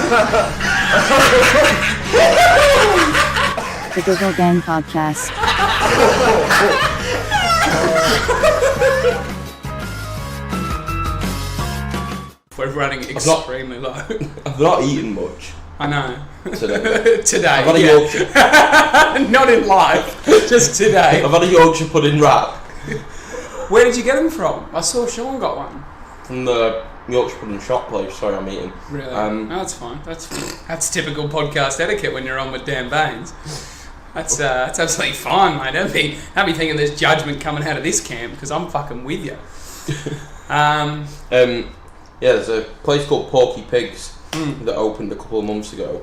The Google Gang Podcast. We're running extremely low. I've not eaten much. I know. Today. Today. I've had a Yorkshire. Not in life, just today. I've had a Yorkshire pudding wrap. Where did you get them from? I saw Sean got one. From the Yorkshire pudding shop place. Sorry, I'm eating. Really? No, that's fine. That's typical podcast etiquette when you're on with Dan Baines. That's absolutely fine, mate. Don't be thinking there's judgment coming out of this camp because I'm fucking with you. Yeah, there's a place called Porky Pigs that opened a couple of months ago.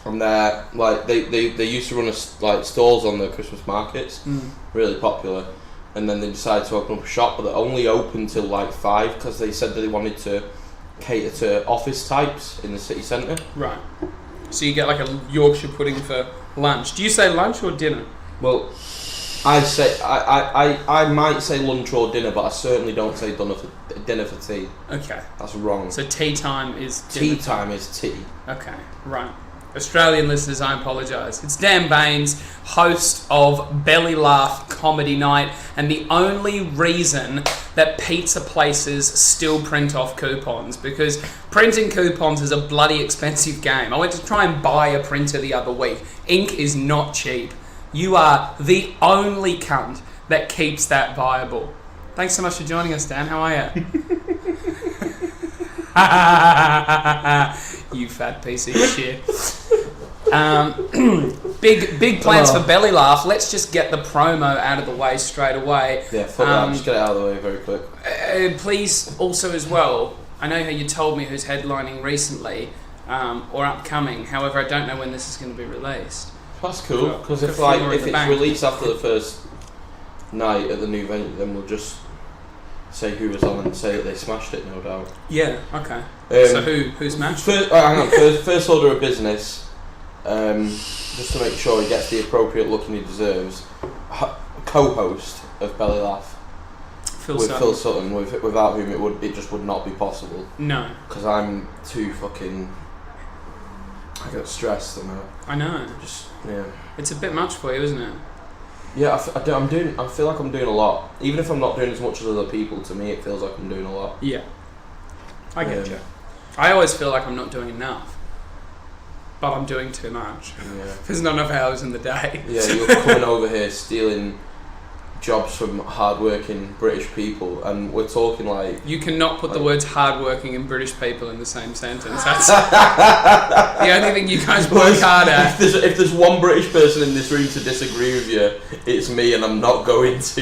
From there, like they used to run stalls on the Christmas markets, really popular, and then they decided to open up a shop, but they only opened till like 5 because they said that they wanted to cater to office types in the city centre. Right. So you get like a Yorkshire pudding for lunch. Do you say lunch or dinner? Well, I might say lunch or dinner, but I certainly don't say dinner for tea. Okay. That's wrong. So tea time is dinner. Tea time is tea. Okay, right. Australian listeners, I apologise. It's Dan Baines, host of Belly Laugh Comedy Night, and the only reason that pizza places still print off coupons, because printing coupons is a bloody expensive game. I went to try and buy a printer the other week. Ink is not cheap. You are the only cunt that keeps that viable. Thanks so much for joining us, Dan. How are you? You fat piece of shit. Big plans for Belly Laugh. Let's just get the promo out of the way straight away. Yeah, fuck that. Just get it out of the way very quick. Please, also as well, I know how you told me who's headlining recently or upcoming. However, I don't know when this is going to be released. That's cool, because if it's released after the first night at the new venue, then we'll just say who was on and say that they smashed it, no doubt. Yeah, okay. So who smashed it? Hang on, first order of business, just to make sure he gets the appropriate looking he deserves, co-host of Belly Laugh. Phil Sutton, without whom it just would not be possible. No. Because I'm too fucking... I get stressed and I know. Yeah. It's a bit much for you, isn't it? Yeah, I feel like I'm doing a lot. Even if I'm not doing as much as other people, to me it feels like I'm doing a lot. Yeah. I get you. I always feel like I'm not doing enough. But I'm doing too much. Yeah. There's not enough hours in the day. Yeah, you're coming over here stealing jobs from hard-working British people, and we're talking like... You cannot put the words hard-working and British people in the same sentence. That's the only thing you guys work hard at. If there's one British person in this room to disagree with you, it's me, and I'm not going to.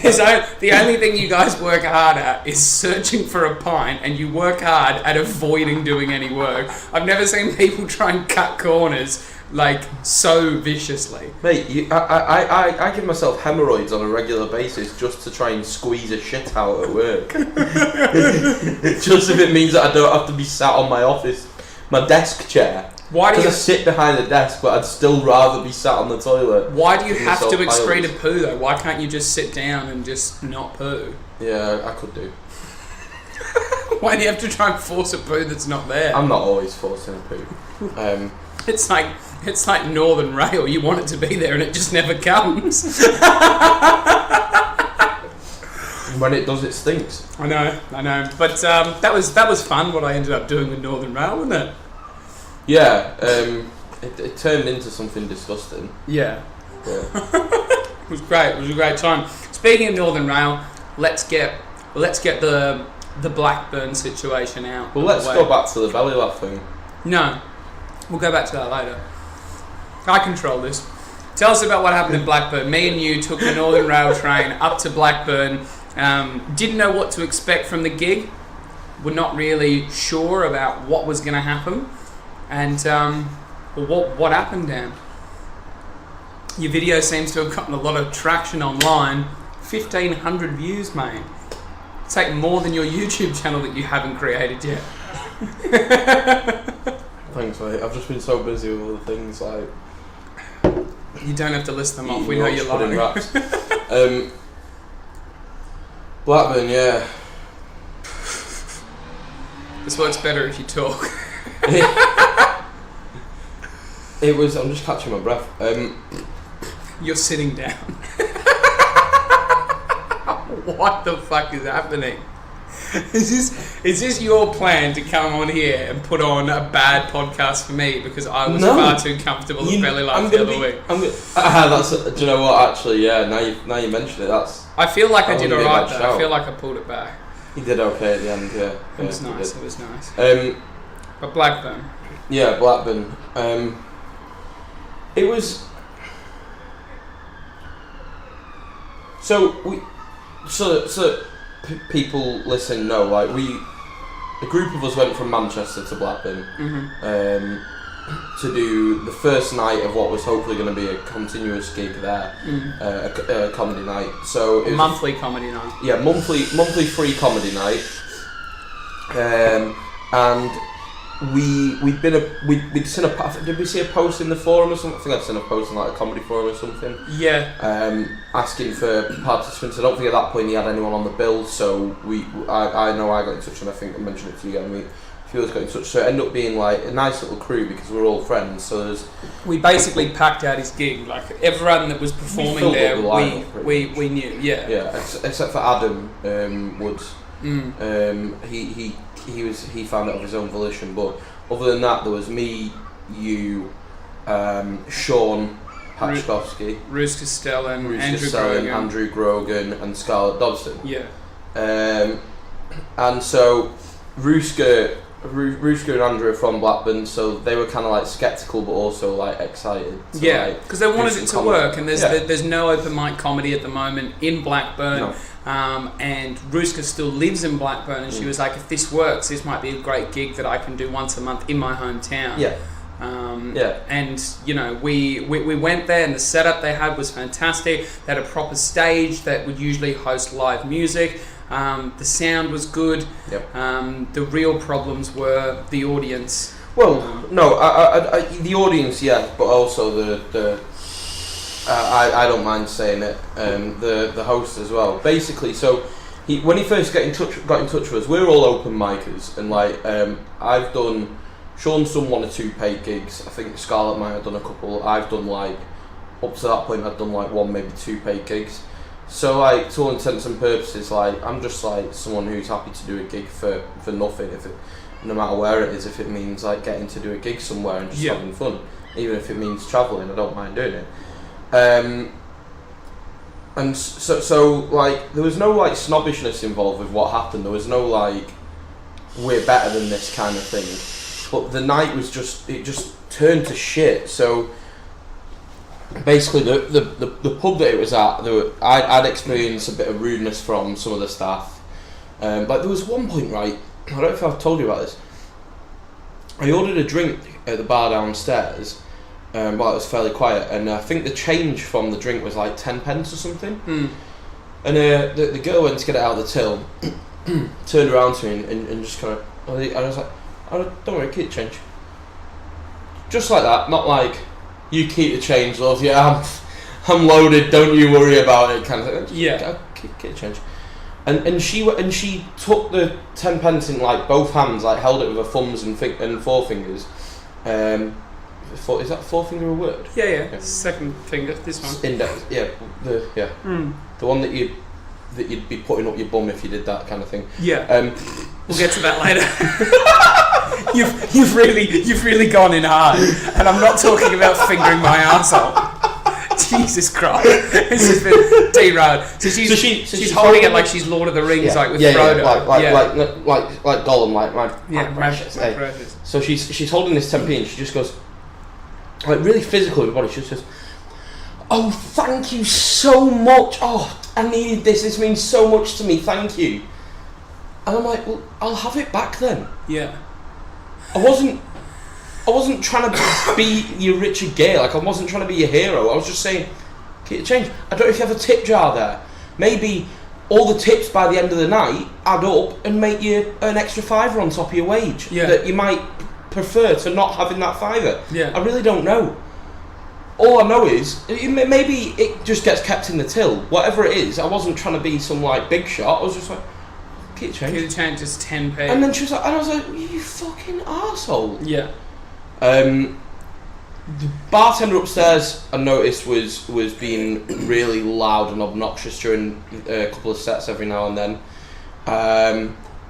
The only thing you guys work hard at is searching for a pint, and you work hard at avoiding doing any work. I've never seen people try and cut corners like so viciously. Mate, I give myself hemorrhoids on a regular basis just to try and squeeze a shit out at work. Just if it means that I don't have to be sat on my desk chair. Why do you I sit behind the desk, but I'd still rather be sat on the toilet. Why do you have to excrete a poo though? Why can't you just sit down and just not poo? Yeah, I could do. Why do you have to try and force a poo that's not there? I'm not always forcing a poo. It's like Northern Rail. You want it to be there and it just never comes. When it does, it stinks. I know. But that was fun. What I ended up doing with Northern Rail, wasn't it? Yeah. It turned into something disgusting. Yeah. It was great. It was a great time. Speaking of Northern Rail, let's get the Blackburn situation out. Well, let's go back to the Belly Laugh thing. No. We'll go back to that later. I control this. Tell us about what happened in Blackburn. Me and you took the Northern Rail train up to Blackburn. Didn't know what to expect from the gig. We're not really sure about what was going to happen. And what happened, Dan? Your video seems to have gotten a lot of traction online. 1,500 views, mate. It's like more than your YouTube channel that you haven't created yet. Thanks, mate. I've just been so busy with other things like... You don't have to list them off. We know you're lying. Blackburn, yeah. This works better if you talk. It was. I'm just catching my breath. You're sitting down. What the fuck is happening? Is this your plan to come on here and put on a bad podcast for me because I was far too comfortable with belly laugh the other week? Do you know what? Actually, yeah. Now you mention it, that's. I feel like I did alright though. I feel like I pulled it back. You did okay at the end, yeah. It was nice. It was nice. But Blackburn. Yeah, Blackburn. It was. So people listen know, like a group of us went from Manchester to Blackburn to do the first night of what was hopefully going to be a continuous gig there, a comedy night. So it was monthly comedy night. Yeah, monthly free comedy night, and we'd seen did we see a post in the forum or something? I think I'd seen a post in like a comedy forum or something. Yeah. Asking for participants. I don't think at that point he had anyone on the bill, so I know I got in touch, and I think I mentioned it to you again. A few of us got in touch, so it ended up being like a nice little crew because we're all friends. So we basically packed out his gig. Like everyone that was performing there, we knew. Yeah. Yeah, except for Adam Woods. He found it of his own volition, but other than that, there was me, you, Sean Patchkovsky, Roos Castellan, Andrew Grogan, and Scarlett Dobson. Yeah. And so Rooska and Andrew are from Blackburn, so they were kind of like sceptical, but also like excited. Yeah, because they wanted it to work, and there's no open mic comedy at the moment in Blackburn. No. And Ruska still lives in Blackburn, and she was like, if this works, this might be a great gig that I can do once a month in my hometown. Yeah. And you know, we went there, and the setup they had was fantastic. They had a proper stage that would usually host live music. The sound was good. Yep. The real problems were the audience. Well, no, I the audience, yeah, but also the I don't mind saying it. The host as well. Basically, so when he first got in touch with us, we were all open micers, and like Sean's done 1 or 2 paid gigs. I think Scarlett might have done a couple. I've done like up to that point, I'd done like 1, maybe 2 paid gigs. So like to all intents and purposes, like I'm just like someone who's happy to do a gig for nothing, no matter where it is. If it means like getting to do a gig somewhere and just having fun, even if it means travelling, I don't mind doing it. And so like there was no like snobbishness involved with what happened. There was no like we're better than this kind of thing. But the night was just turned to shit. So basically the pub that it was at, I'd experienced a bit of rudeness from some of the staff. Like there was one point, right, I don't know if I've told you about this. I ordered a drink at the bar downstairs. Well, it was fairly quiet, and I think the change from the drink was like 10 pence or something. And the girl went to get it out of the till, turned around to me and just kind of, I was like, oh, don't worry, keep the change. Just like that, not like, you keep the change, love, yeah, I'm loaded, don't you worry about it, kind of thing. Yeah. Keep the change. And she took the 10 pence in like both hands, like held it with her thumbs and forefingers. Is that forefinger a word? Yeah. Second finger. This one. Index. Yeah. The one that you'd be putting up your bum if you did that kind of thing. Yeah. We'll get to that later. You've really gone in hard, and I'm not talking about fingering my arsehole. Jesus Christ, this has been derailed. So she's holding it like she's Lord of the Rings, like with Frodo. Like Gollum, like my precious. My precious. So she's holding this 10p, and she just goes, like really physical with her body. She just goes, "Oh, thank you so much. Oh, I needed this. This means so much to me. Thank you." And I'm like, "Well, I'll have it back then." Yeah. I wasn't trying to be your Richard Gere. Like I wasn't trying to be your hero. I was just saying, keep the change. I don't know if you have a tip jar there. Maybe all the tips by the end of the night add up and make you an extra £5 on top of your wage. Yeah. That you might prefer to not having that £5. Yeah. I really don't know. All I know is maybe it just gets kept in the till. Whatever it is, I wasn't trying to be some like big shot. I was just like, Keep the change. Keep the change, just 10p. And then she was like, and I was like, you fucking arsehole. Yeah. The bartender upstairs, I noticed, was being really loud and obnoxious during a couple of sets every now and then.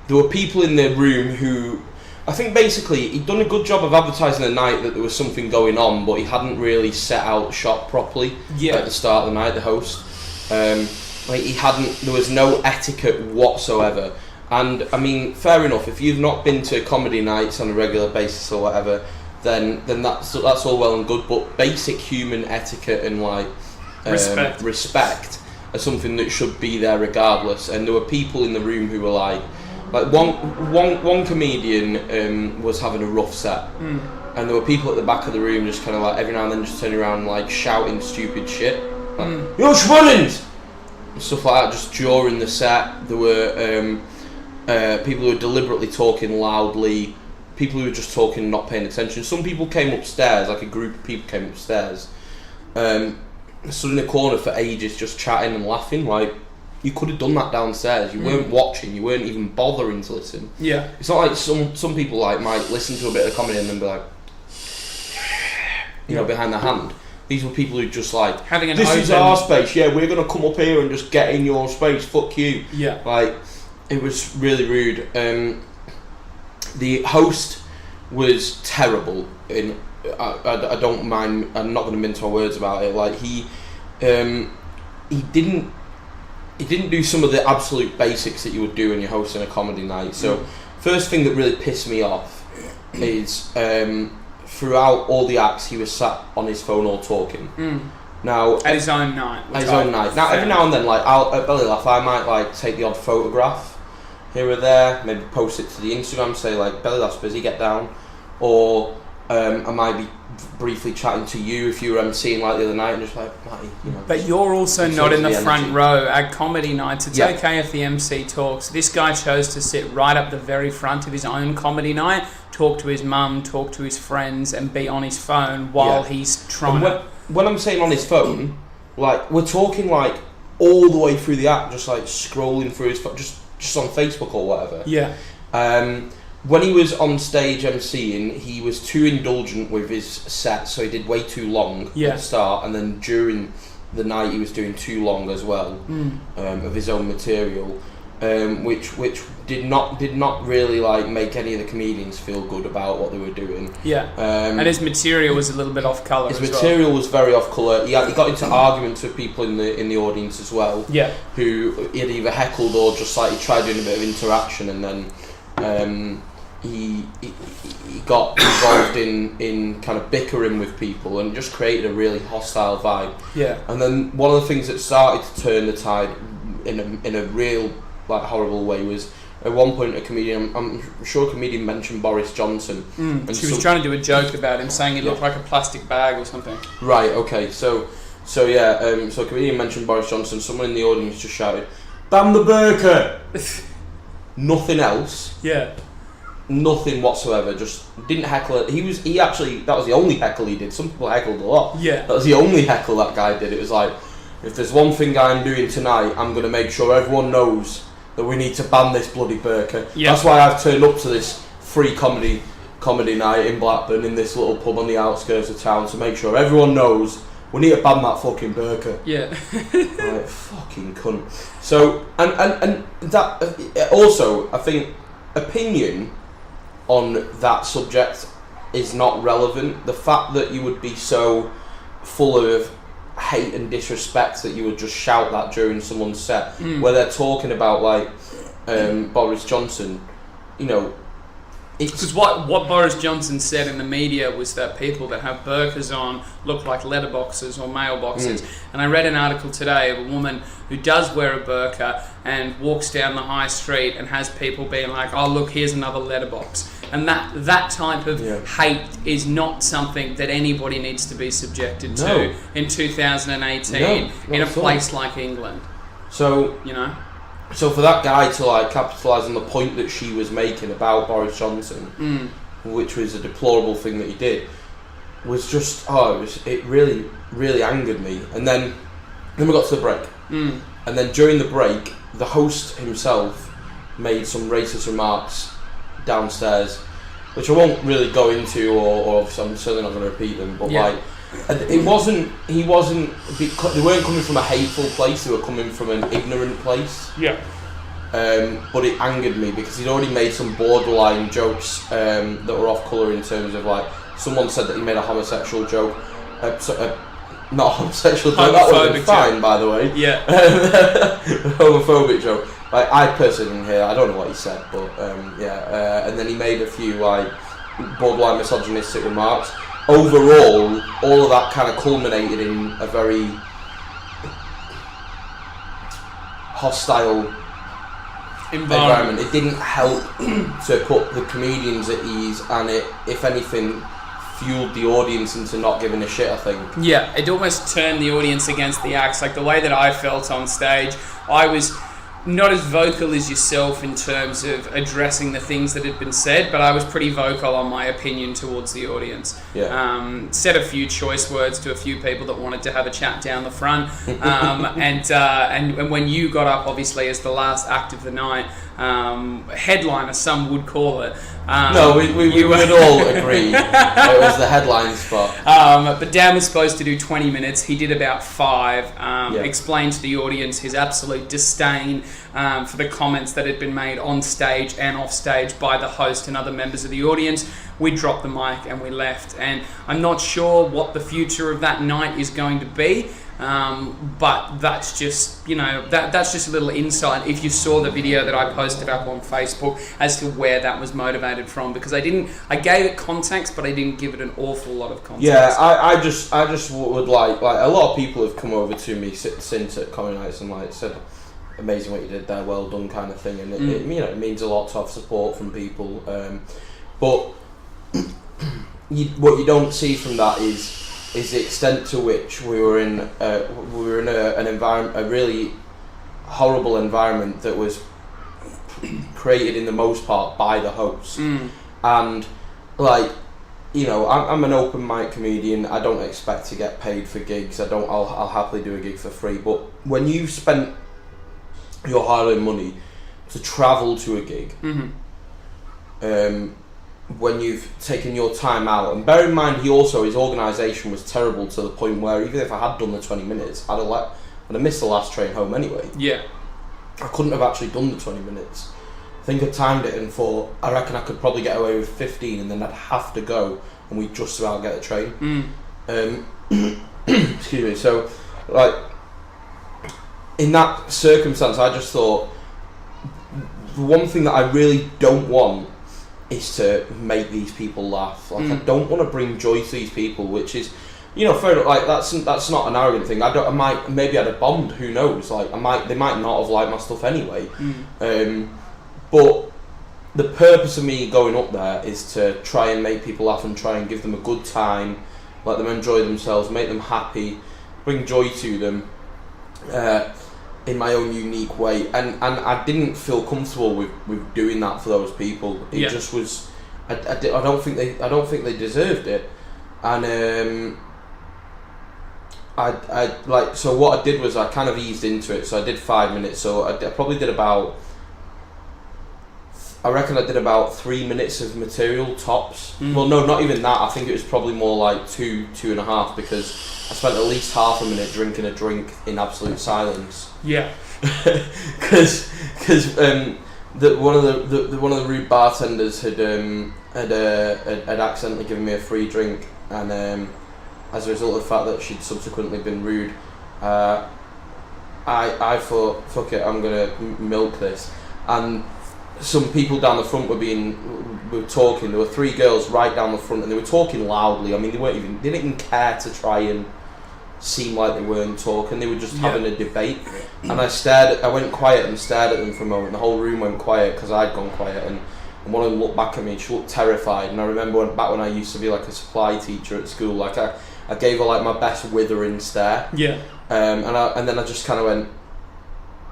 There were people in the room who, I think basically he'd done a good job of advertising the night that there was something going on, but he hadn't really set out shop properly at the start of the night, the host. There was no etiquette whatsoever. And I mean, fair enough, if you've not been to comedy nights on a regular basis or whatever, then that's all well and good, but basic human etiquette and respect are something that should be there regardless. And there were people in the room who were like one comedian was having a rough set, and there were people at the back of the room just kind of like every now and then just turning around like shouting stupid shit, like "You're schmunnins!" and stuff like that just during the set. There were people who were deliberately talking loudly. People who were just talking, not paying attention. Some people came upstairs, like a group of people came upstairs, stood in a corner for ages just chatting and laughing. Like, you could have done that downstairs. You weren't watching, you weren't even bothering to listen. Yeah. It's not like some people like might listen to a bit of comedy and then be like, behind their hand. These were people who just like, having this is our space, we're going to come up here and just get in your space, fuck you. Yeah. Like, it was really rude. The host was terrible. I don't mind. I'm not going to mince my words about it. Like he didn't do some of the absolute basics that you would do when you're hosting a comedy night. So first thing that really pissed me off is throughout all the acts he was sat on his phone all talking. Now at his own night. Now every now and then, like at Belly Laugh, I might like take the odd photograph here or there, maybe post it to the Instagram, say like Belly Laugh's busy, get down, or I might be briefly chatting to you if you were emceeing like the other night and just like, Matty, But you're also not in the front row at comedy nights. It's okay if the MC talks. This guy chose to sit right up the very front of his own comedy night, talk to his mum, talk to his friends, and be on his phone while he's trying to... When I'm saying on his phone, like, we're talking like all the way through the act, just like scrolling through his phone, just on Facebook or whatever. Yeah. When he was on stage emceeing, he was too indulgent with his set, so he did way too long at the start, and then during the night he was doing too long as well of his own material, which did not really like make any of the comedians feel good about what they were doing. Yeah. And his material was a little bit off colour. His material was very off colour. He got into arguments with people in the audience as well. Yeah. Who he had either heckled or just like he tried doing a bit of interaction, and then he got involved in kind of bickering with people and just created a really hostile vibe. Yeah. And then one of the things that started to turn the tide in a real like horrible way was at one point a comedian, I'm sure a comedian mentioned Boris Johnson. And she was trying to do a joke about him, saying he looked like a plastic bag or something. Right. Okay. So a comedian mentioned Boris Johnson. Someone in the audience just shouted, "Ban the burqa!" Nothing else. Yeah. Nothing whatsoever. Just didn't heckle it. He actually, that was the only heckle he did. Some people heckled a lot. Yeah. That was the only heckle that guy did. It was like, if there's one thing I'm doing tonight, I'm going to make sure everyone knows that we need to ban this bloody burqa. Yeah. That's why I've turned up to this free comedy night in Blackburn in this little pub on the outskirts of town to make sure everyone knows we need to ban that fucking burqa. Yeah. Like, fucking cunt. So, and that also, I think, opinion on that subject is not relevant. The fact that you would be so full of hate and disrespect that you would just shout that during someone's set where they're talking about like Boris Johnson, because what Boris Johnson said in the media was that people that have burqas on look like letterboxes or mailboxes. And I read an article today of a woman who does wear a burqa and walks down the high street and has people being like, "Oh look, here's another letterbox." And that type of hate is not something that anybody needs to be subjected to in 2018 in a place like England. So So for that guy to like capitalise on the point that she was making about Boris Johnson, which was a deplorable thing that he did, was just it really, really angered me. And then we got to the break, and then during the break, the host himself made some racist remarks downstairs, which I won't really go into, or I'm certainly not going to repeat them, but like, they weren't coming from a hateful place, they were coming from an ignorant place. Yeah. But it angered me because he'd already made some borderline jokes that were off colour, in terms of, like, someone said that he made a homosexual joke, not a homosexual joke, that would have been fine, by the way. Yeah. Homophobic joke. Like, I personally didn't hear, I don't know what he said, but and then he made a few, like, borderline misogynistic remarks. Overall, all of that kind of culminated in a very hostile environment. It didn't help to put the comedians at ease, and it, if anything, fueled the audience into not giving a shit, I think. Yeah, it almost turned the audience against the acts. Like, the way that I felt on stage, I was not as vocal as yourself in terms of addressing the things that had been said, but I was pretty vocal on my opinion towards the audience. Yeah. Said a few choice words to a few people that wanted to have a chat down the front. And when you got up, obviously, as the last act of the night, headliner, some would call it. No, we would all agree it was the headline spot. But Dan was supposed to do 20 minutes. He did about 5. Explained to the audience his absolute disdain for the comments that had been made on stage and off stage by the host and other members of the audience. We dropped the mic and we left. And I'm not sure what the future of that night is going to be. But that's just, that's just a little insight, if you saw the video that I posted up on Facebook, as to where that was motivated from, because I gave it context, but I didn't give it an awful lot of context. Yeah, I just would like a lot of people have come over to me since at Comedy Nights and, like, said, amazing what you did there, well done, kind of thing, and it means a lot to have support from people, but what you don't see from that is the extent to which we were in an environment, a really horrible environment that was created in the most part by the host. And, like, I'm an open mic comedian. I don't expect to get paid for gigs. I'll happily do a gig for free. But when you've spent your hard-earned money to travel to a gig, when you've taken your time out, and bear in mind, his organisation was terrible to the point where even if I had done the 20 minutes, I'd have missed the last train home anyway. Yeah. I couldn't have actually done the 20 minutes. I think I timed it in for, I reckon I could probably get away with 15, and then I'd have to go, and we'd just about get the train. Excuse me. So, like, in that circumstance, I just thought, the one thing that I really don't want is to make these people laugh. Like, I don't want to bring joy to these people, which is, fair enough. Like, that's not an arrogant thing. Maybe I'd have bombed. Who knows? Like, they might not have liked my stuff anyway. But the purpose of me going up there is to try and make people laugh and try and give them a good time, let them enjoy themselves, make them happy, bring joy to them. In my own unique way, and I didn't feel comfortable with doing that for those people. It just was. I don't think they deserved it, and so what I did was I kind of eased into it. So I did 5 minutes. So I probably did about. I reckon I did about 3 minutes of material tops. Well, no, not even that. I think it was probably more like 2.5, because I spent at least half a minute drinking a drink in absolute silence. Yeah. Because one of the rude bartenders had accidentally given me a free drink, and as a result of the fact that she'd subsequently been rude, I thought, fuck it, I'm gonna milk this. And some people down the front were talking. There were 3 girls right down the front, and they were talking loudly. I mean, they didn't even care to try and seem like they weren't talking. They were just having a debate. And I went quiet and stared at them for a moment. The whole room went quiet because I'd gone quiet, and one of them looked back at me and she looked terrified. And I remember back when I used to be like a supply teacher at school, like I gave her like my best withering stare. Yeah. And then I just kind of went,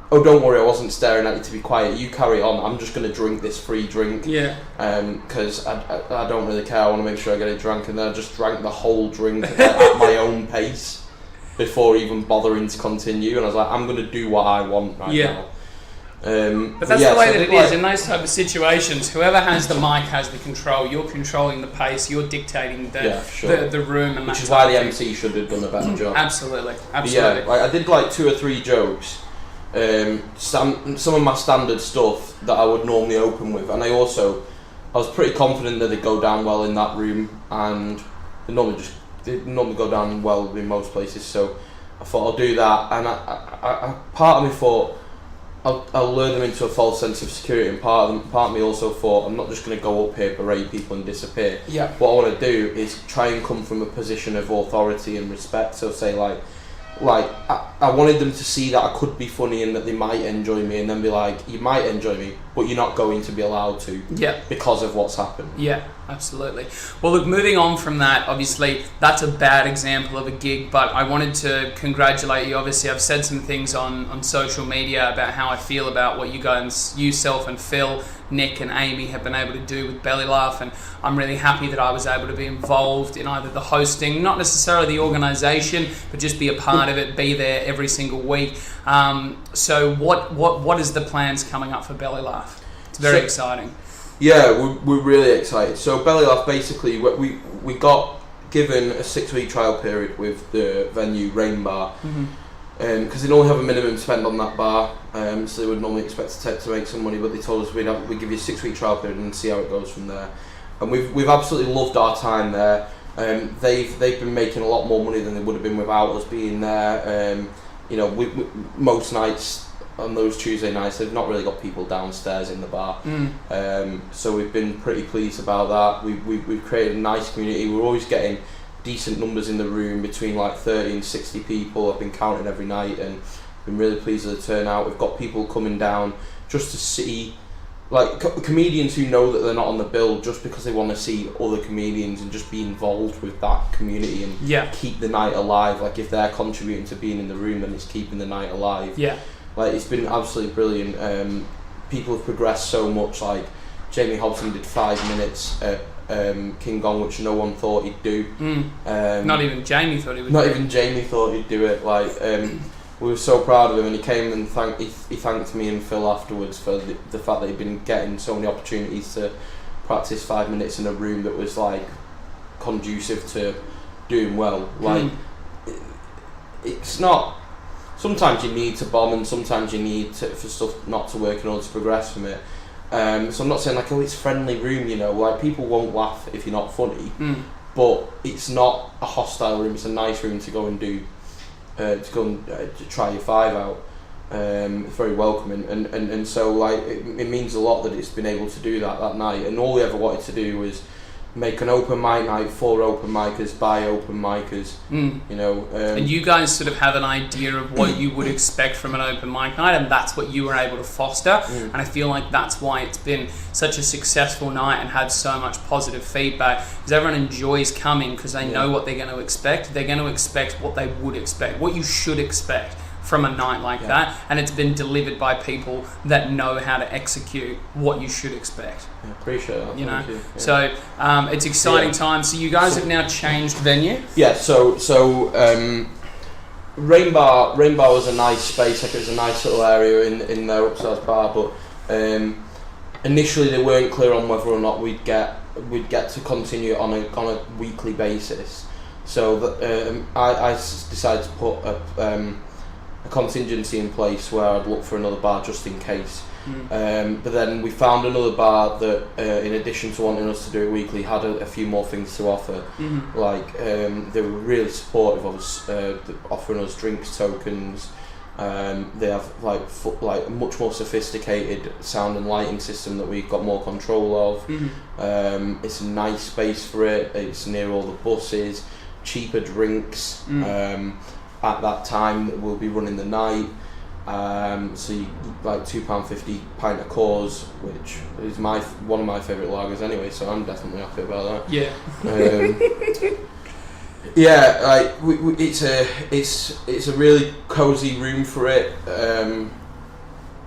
oh, don't worry, I wasn't staring at you to be quiet. You carry on. I'm just going to drink this free drink. Yeah. Because I don't really care. I want to make sure I get it drunk. And then I just drank the whole drink at my own pace before even bothering to continue. And I was like, I'm going to do what I want right now. But that's the way that it is in those type of situations. Whoever has the mic has the control. You're controlling the pace. You're dictating the room, and which is why the MC should have done a better job. Absolutely. Yeah, like I did like 2 or 3 jokes. Some of my standard stuff that I would normally open with, and I was pretty confident that they'd go down well in that room, and they normally go down well in most places. So I thought I'll do that, and I part of me thought I'll lure them into a false sense of security, and part of me also thought I'm not just going to go up here, berate people and disappear. Yeah. What I want to do is try and come from a position of authority and respect. So say like I wanted them to see that I could be funny and that they might enjoy me, and then be like, you might enjoy me, but you're not going to be allowed to because of what's happened. Yeah, absolutely. Well, look, moving on from that, obviously that's a bad example of a gig, but I wanted to congratulate you. Obviously I've said some things on social media about how I feel about what you guys, yourself and Phil, Nick and Amy have been able to do with Belly Laugh, and I'm really happy that I was able to be involved in either the hosting, not necessarily the organisation, but just be a part of it, be there every single week. So what is the plans coming up for Belly Laugh? It's very exciting. Yeah, we're really excited. So Belly Laugh, basically, we got given a 6-week trial period with the venue Rain Bar. Because they normally have a minimum spend on that bar, so they would normally expect to make some money, but they told us we'd give you a 6-week trial period and see how it goes from there. And we've absolutely loved our time there. They've been making a lot more money than they would have been without us being there. We most nights on those Tuesday nights they've not really got people downstairs in the bar, so we've been pretty pleased about that. We've created a nice community. We're always getting decent numbers in the room, between like 30 and 60 people. I've been counting every night and been really pleased with the turnout. We've got people coming down just to see, like comedians who know that they're not on the bill, just because they want to see other comedians and just be involved with that community and keep the night alive. Like if they're contributing to being in the room, then it's keeping the night alive. Like it's been absolutely brilliant. People have progressed so much. Like Jamie Hobson did 5 minutes at King Kong, which no one thought he'd do. Not even Jamie thought he would. Even Jamie thought he'd do it. Like we were so proud of him, and he came and he thanked me and Phil afterwards for the fact that he'd been getting so many opportunities to practice 5 minutes in a room that was like conducive to doing well. Like it's not. Sometimes you need to bomb, and sometimes you need for stuff not to work in order to progress from it. So I'm not saying like, it's a friendly room, like people won't laugh if you're not funny, but it's not a hostile room. It's a nice room to go and do, to try your 5 out. It's very welcoming, and so like it means a lot that it's been able to do that night. And all we ever wanted to do was make an open mic night for open micers by open micers. And you guys sort of have an idea of what you would expect from an open mic night, and that's what you were able to foster. And I feel like that's why it's been such a successful night and had so much positive feedback, because everyone enjoys coming because they know what they're going to expect. They're going to expect what they would expect, what you should expect from a night like that, and it's been delivered by people that know how to execute what you should expect. I appreciate that. Thank you. So it's exciting times. So you guys have now changed venue. Yeah. So Rain Bar was a nice space. Like it was a nice little area in their upstairs bar, but initially they weren't clear on whether or not we'd get to continue on a weekly basis. So I decided to put a contingency in place where I'd look for another bar just in case. But then we found another bar that, in addition to wanting us to do it weekly, had a few more things to offer. Like they were really supportive of us, offering us drinks tokens. They have like a much more sophisticated sound and lighting system that we've got more control of. It's a nice space for it. It's near all the buses. Cheaper drinks. At that time we'll be running the night, so you like £2.50 pint of Coors, which is one of my favourite lagers anyway, so I'm definitely happy about that. Like it's a really cosy room for it,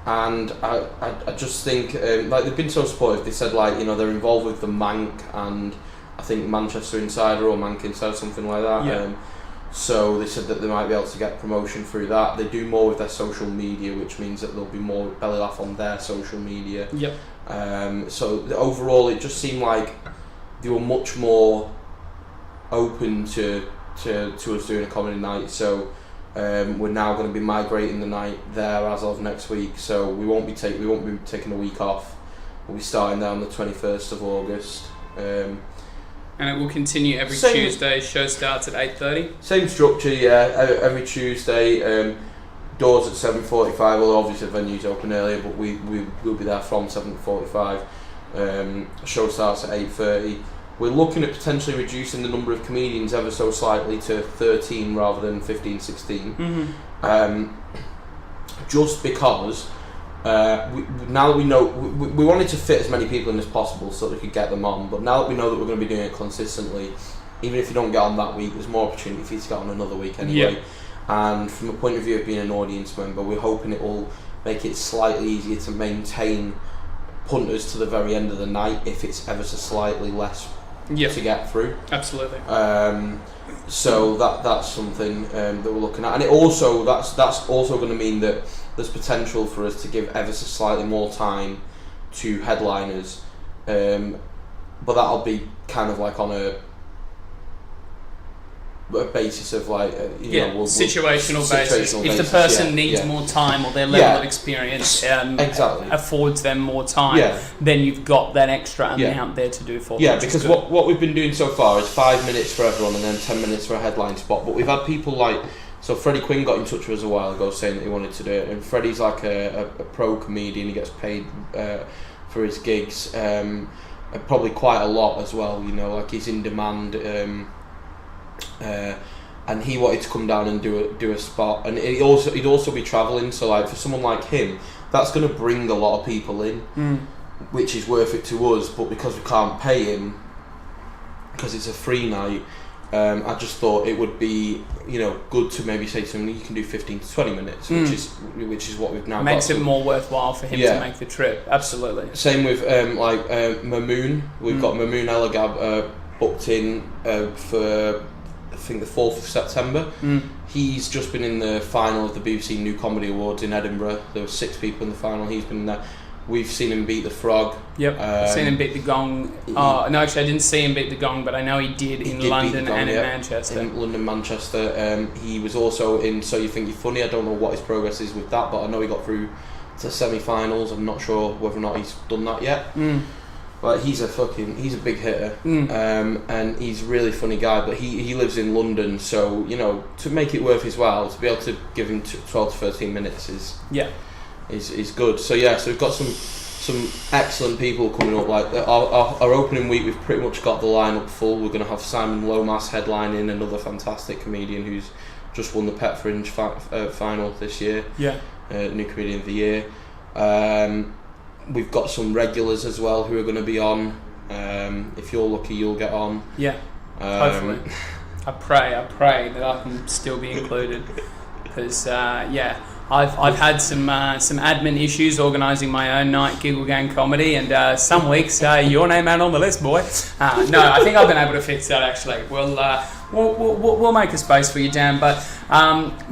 and I just think like they've been so supportive. They said like they're involved with the Mank and I think Manchester Insider or Mank Insider, something like that. So they said that they might be able to get promotion through that. They do more with their social media, which means that there'll be more Belly Laugh on their social media. Yep. So overall, it just seemed like they were much more open to us doing a comedy night. So we're now going to be migrating the night there as of next week. So we won't be taking a week off. We'll be starting there on the 21st of August. And it will continue every Tuesday. Show starts at 8:30. Same structure, yeah. Every Tuesday, doors at 7:45. Well, obviously the venue's open earlier, but we will be there from 7:45. Show starts at 8:30. We're looking at potentially reducing the number of comedians ever so slightly to 13 rather than 15, 16. Just because now that we know, we wanted to fit as many people in as possible so that we could get them on, but now that we know that we're going to be doing it consistently, even if you don't get on that week, there's more opportunity for you to get on another week anyway. Yeah. And from a point of view of being an audience member, we're hoping it will make it slightly easier to maintain punters to the very end of the night if it's ever so slightly less to get through. Absolutely. So that's something that we're looking at, and that's also going to mean that there's potential for us to give ever so slightly more time to headliners, but that'll be kind of like on a basis of like situational basis. If the person needs more time or their level of experience affords them more time, then you've got that extra amount there to do for them. Yeah, because what we've been doing so far is 5 minutes for everyone and then 10 minutes for a headline spot. But we've had people like, so Freddie Quinn got in touch with us a while ago saying that he wanted to do it, and Freddie's like a pro comedian. He gets paid for his gigs, probably quite a lot as well. You know, like he's in demand. And he wanted to come down and do a spot, and he'd also be travelling. So like for someone like him, that's going to bring a lot of people in, which is worth it to us. But because we can't pay him, because it's a free night, I just thought it would be good to maybe say to him, you can do 15 to 20 minutes, which is what we've now makes got. it more worthwhile for him to make the trip. Absolutely. Same with Mamoon. We've got Mamoon Elagab booked in for I think the 4th of September. He's just been in the final of the BBC New Comedy Awards in Edinburgh. There were 6 people in the final. He's been there. We've seen him beat the Frog. Yep, I've seen him beat the Gong. No, actually I didn't see him beat the Gong, but I know he did in London and in Manchester. In London, Manchester. He was also in So You Think You're Funny. I don't know what his progress is with that, but I know he got through to semi-finals. I'm not sure whether or not he's done that yet. But he's a big hitter, and he's a really funny guy. But he lives in London, so to make it worth his while, to be able to give him 12 to 13 minutes is good. So so we've got some excellent people coming up. Like our opening week, we've pretty much got the lineup full. We're going to have Simon Lomas headlining, another fantastic comedian who's just won the Pet Fringe final this year. New Comedian of the Year. We've got some regulars as well who are going to be on. If you're lucky, you'll get on. Hopefully. I pray that I can still be included, because I've had some admin issues organising my own night Giggle Gang comedy, and some weeks your name ain't on the list, boy. No, I think I've been able to fix that actually. We'll make a space for you, Dan. But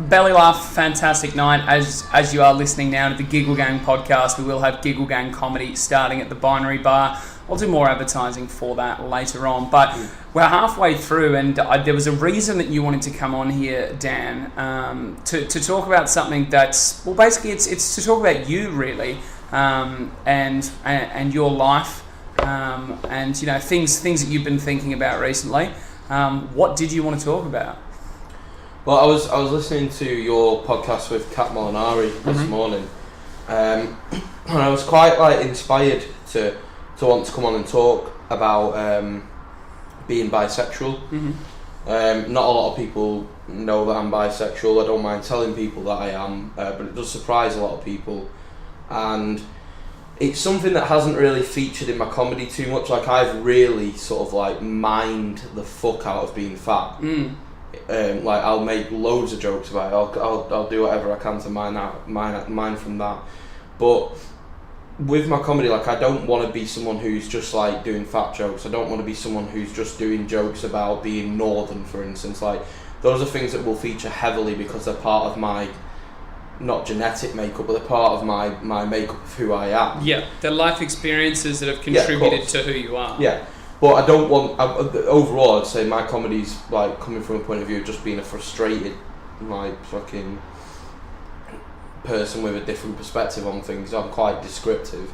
Belly Laugh, fantastic night. As you are listening now to the Giggle Gang podcast, we will have Giggle Gang comedy starting at the Binary Bar. I'll do more advertising for that later on. But we're halfway through, and there was a reason that you wanted to come on here, Dan, to talk about something that's, well, basically it's to talk about you really, and your life, and things that you've been thinking about recently. What did you want to talk about? Well, I was listening to your podcast with Kat Molinari this morning, and I was quite inspired to want to come on and talk about being bisexual. Not a lot of people know that I'm bisexual. I don't mind telling people that I am, but it does surprise a lot of people, and it's something that hasn't really featured in my comedy too much. Like, I've really sort of mined the fuck out of being fat. I'll make loads of jokes about it. I'll do whatever I can to mine from that. But with my comedy, I don't want to be someone who's just doing fat jokes. I don't want to be someone who's just doing jokes about being northern, for instance. those are things that will feature heavily because they're part of my, not genetic makeup, but they're part of my makeup of who I am. Yeah, the life experiences that have contributed to who you are. Yeah, but I don't want. Overall, I'd say my comedy's like coming from a point of view of just being a frustrated, like fucking person with a different perspective on things. I'm quite descriptive.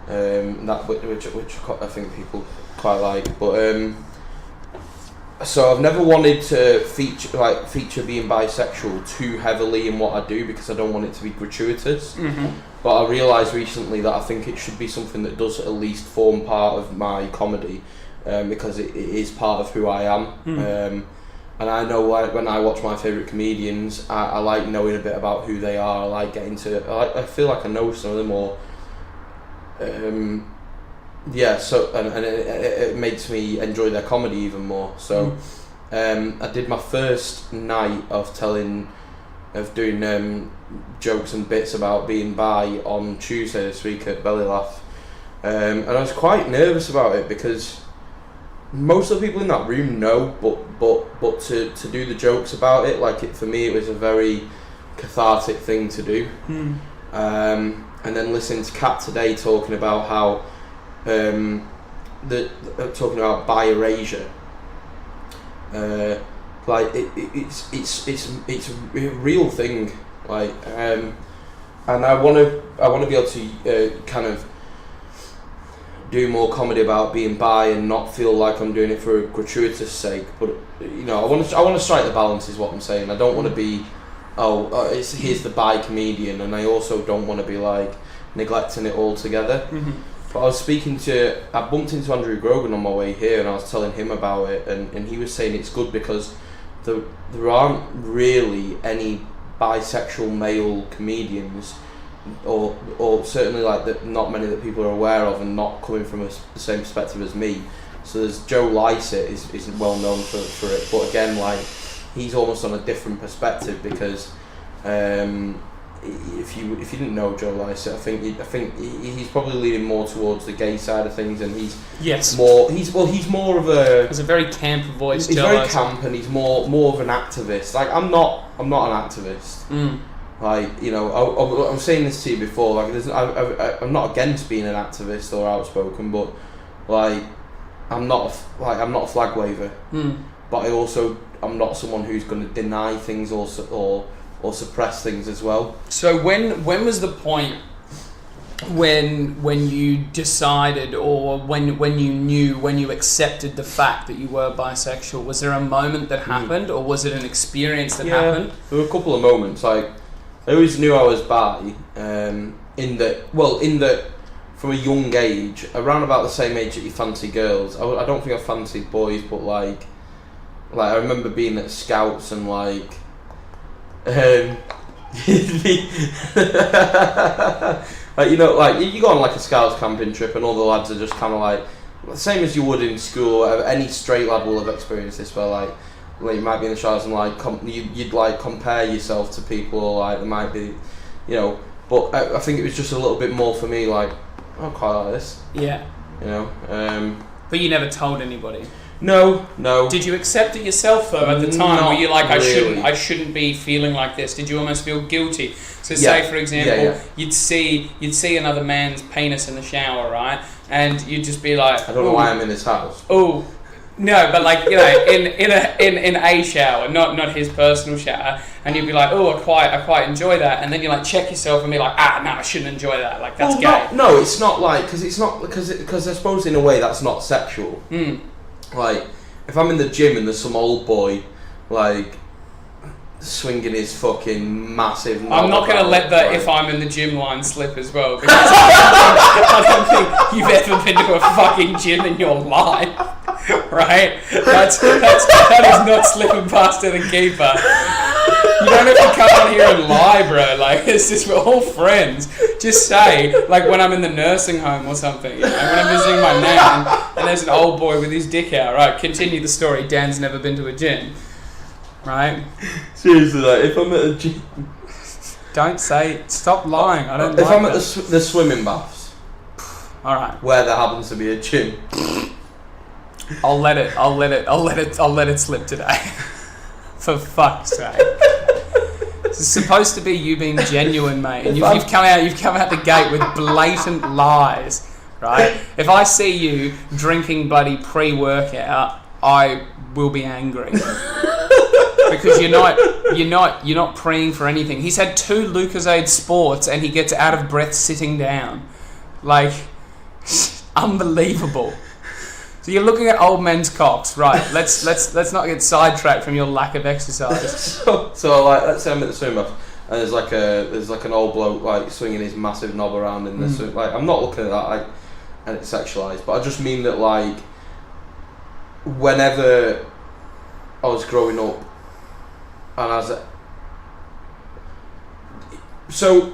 That which I think people quite like, but so I've never wanted to feature being bisexual too heavily in what I do because I don't want it to be gratuitous. But I realised recently that I think it should be something that does at least form part of my comedy, because it is part of who I am. And I know when I watch my favourite comedians, I like knowing a bit about who they are. I like getting to. I feel like I know some of them, or so and it makes me enjoy their comedy even more. So I did my first night of doing jokes and bits about being bi on Tuesday this week at Belly Laugh, and I was quite nervous about it because most of the people in that room know, but to do the jokes about it, like for me it was a very cathartic thing to do. And then listening to Kat today talking about how talking about bi-erasure, like it's a real thing, like and I want to be able to kind of do more comedy about being bi and not feel like I'm doing it for a gratuitous sake, but I want to strike the balance is what I'm saying. I don't want to be here's the bi comedian, and I also don't want to be like neglecting it altogether. But I bumped into Andrew Grogan on my way here, and I was telling him about it, and he was saying it's good because there aren't really any bisexual male comedians, or certainly like not many that people are aware of, and not coming from the same perspective as me. So there's Joe Lycett is well known for it, but again, like he's almost on a different perspective because if you didn't know Joe Lycett, I think he's probably leaning more towards the gay side of things, and he's more of a. It's a very camp voice. He's very camp, and he's more of an activist. Like I'm not an activist. Like I was saying this to you before. Like I'm not against being an activist or outspoken, but like I'm not a flag waver. But I'm not someone who's going to deny things or suppress things as well. So when was the point when you decided, or when you accepted the fact that you were bisexual? Was there a moment that happened, or was it an experience that happened? There were a couple of moments. Like I always knew I was bi, in that from a young age, around about the same age that you fancy girls. I don't think I fancied boys, but like I remember being at Scouts and like like you go on like a Scouts camping trip and all the lads are just kind of like the same as you would in school. Any straight lad will have experienced this, where like you might be in the showers and like you'd like compare yourself to people, or like there might be, but I think it was just a little bit more for me, like I quite like this. But you never told anybody. No. Did you accept it yourself though at the time? Not were you like, really. I shouldn't be feeling like this? Did you almost feel guilty? So say for example, you'd see another man's penis in the shower, right? And you'd just be like, I don't know why I'm in this house. Oh, no, but like in a shower, not his personal shower, and you'd be like, oh, I quite enjoy that, and then you like check yourself and be like, no, I shouldn't enjoy that. Like that's gay. No, it's not like because I suppose in a way that's not sexual. Like, if I'm in the gym and there's some old boy, like, swinging his fucking massive... I'm not going to let the if I'm in the gym line slip as well, because I don't think you've ever been to a fucking gym in your life, right? That is not slipping past to the keeper. You don't have to come on here and lie, bro. Like, it's just, we're all friends. Just say, like, when I'm in the nursing home or something, when I'm visiting my nan, and there's an old boy with his dick out, right? Continue the story. Dan's never been to a gym, right? Seriously, like, if I'm at a gym... Don't say, stop lying. I don't. If I'm at the swimming baths, all right, where there happens to be a gym, I'll let it slip today. For fuck's sake. It's supposed to be you being genuine, mate, and you've come out the gate with blatant lies, right? If I see you drinking bloody pre-workout, I will be angry because you're not preying for anything. He's had 2 Lucozade Sports and he gets out of breath sitting down, like unbelievable. So you're looking at old men's cocks, right? Let's not get sidetracked from your lack of exercise. So like, let's say I'm at the swim bath and there's like an old bloke like swinging his massive knob around in the swim. Like, I'm not looking at that and it's sexualized, but I just mean that like whenever I was growing up and so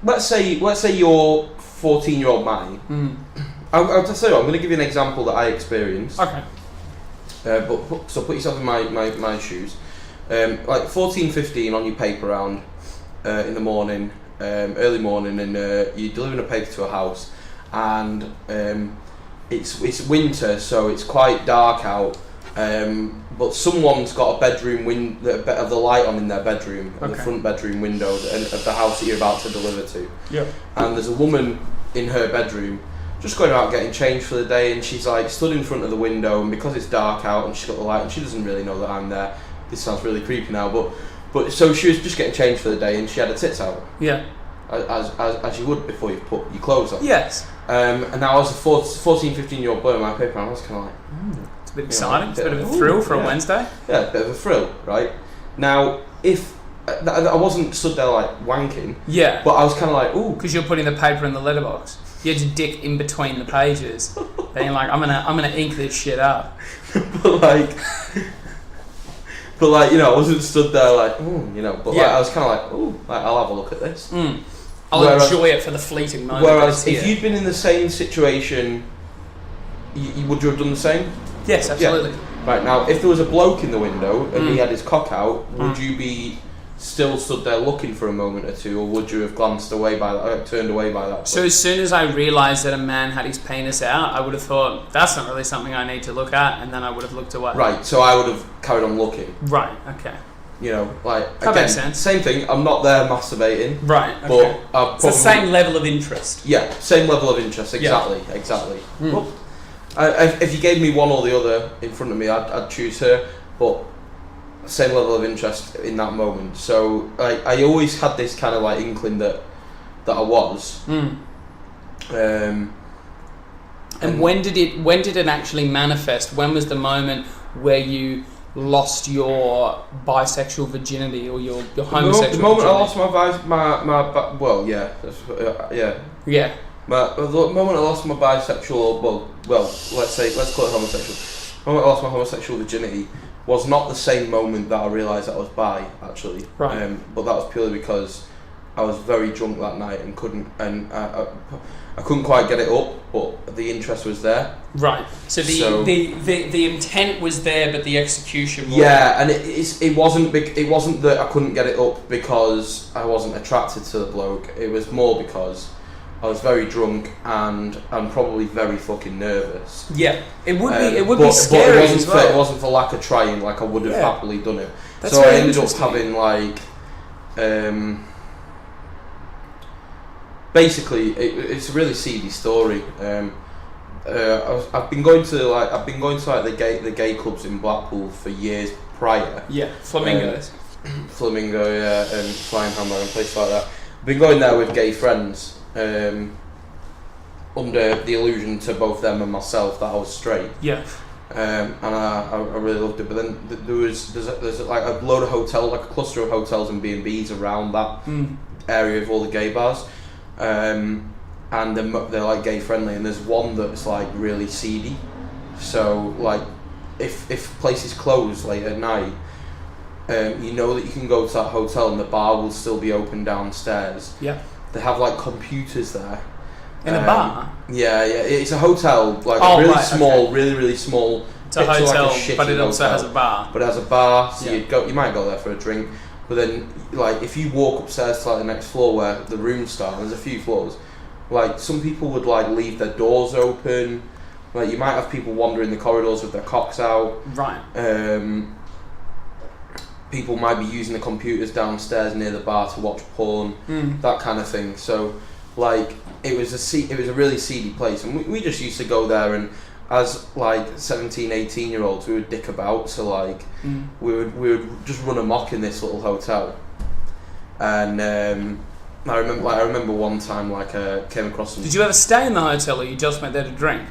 let's say you're 14-year-old Matty. I'll just say, I'm going to give you an example that I experienced. Okay. So put yourself in my shoes. Like 14, 15 on your paper round in the morning, early morning, and you're delivering a paper to a house, and it's winter, so it's quite dark out. But someone's got a bedroom the light on in their bedroom, the front bedroom window of the house that you're about to deliver to. Yeah. And there's a woman in her bedroom just going out getting changed for the day, and she's like stood in front of the window, and because it's dark out and she's got the light and she doesn't really know that I'm there. This sounds really creepy now, but so she was just getting changed for the day and she had her tits out. Yeah. As you would before you put your clothes on. Yes. And now I was a 14, 15-year-old boy on my paper, and I was kind of like, it's a bit exciting, it's a bit of a thrill for a Wednesday. Yeah, a bit of a thrill, right? Now, if I wasn't stood there like wanking, yeah, but I was kind of like, ooh, because you're putting the paper in the letterbox. You had your dick in between the pages. Then you're like, I'm gonna ink this shit up. but like, you know, I wasn't stood there like, ooh, you know, but like, I was kind of like, ooh, like, I'll have a look at this. I'll enjoy it for the fleeting moment. Whereas if you'd been in the same situation, would you have done the same? Yes, absolutely. Yeah. Right, now, if there was a bloke in the window and he had his cock out, would you be still stood there looking for a moment or two, or would you have turned away by that point? So as soon as I realised that a man had his penis out, I would have thought, that's not really something I need to look at, and then I would have looked away. Right, so I would have carried on looking. Right, okay. You know, like, that again, makes sense. Same thing, I'm not there masturbating. Right, okay. But it's the same level of interest. Yeah, same level of interest, exactly. Well, if you gave me one or the other in front of me, I'd choose her, but same level of interest in that moment. So I always had this kind of like inkling that I was. And when did it actually manifest? When was the moment where you lost your bisexual virginity or your homosexual? The moment virginity? I lost yeah. But the moment I lost my bisexual, let's call it homosexual. The moment I lost my homosexual virginity was not the same moment that I realised that I was bi, actually. Right. But that was purely because I was very drunk that night and I couldn't quite get it up, but the interest was there. Right. So the intent was there, but the execution wasn't. Yeah, and it wasn't that I couldn't get it up because I wasn't attracted to the bloke. It was more because I was very drunk and I'm probably very fucking nervous. Yeah, it would be scary. But as well. It wasn't for lack of trying. Like, I would have happily done it. That's so I very ended up interesting. having like, basically, it's a really seedy story. I've been going to the gay clubs in Blackpool for years prior. Yeah, flamingos. Flamingo, and Flying Hammer and places like that. I've been going there with gay friends. Under the illusion to both them and myself that I was straight. Yeah. And I really loved it. But then there's like a load of hotels, like a cluster of hotels and B&Bs around that area of all the gay bars. And they're like gay friendly, and there's one that's like really seedy. So like if places close late at night, you know that you can go to that hotel and the bar will still be open downstairs. Yeah. They have like computers there. In a bar? Yeah. It's a hotel, like really small. It's a hotel, like but it also has a bar. But it has a bar, so you might go there for a drink. But then, like, if you walk upstairs to like the next floor where the rooms start, there's a few floors. Like, some people would like leave their doors open. Like you might have people wandering the corridors with their cocks out. Right. People might be using the computers downstairs near the bar to watch porn, that kind of thing. So, like, it was a really seedy place, and we just used to go there, and as like 17, 18-year-olds, we would dick about. So like, we would just run amok in this little hotel, and I remember one time came across some. Did you ever stay in the hotel, or you just went there to drink?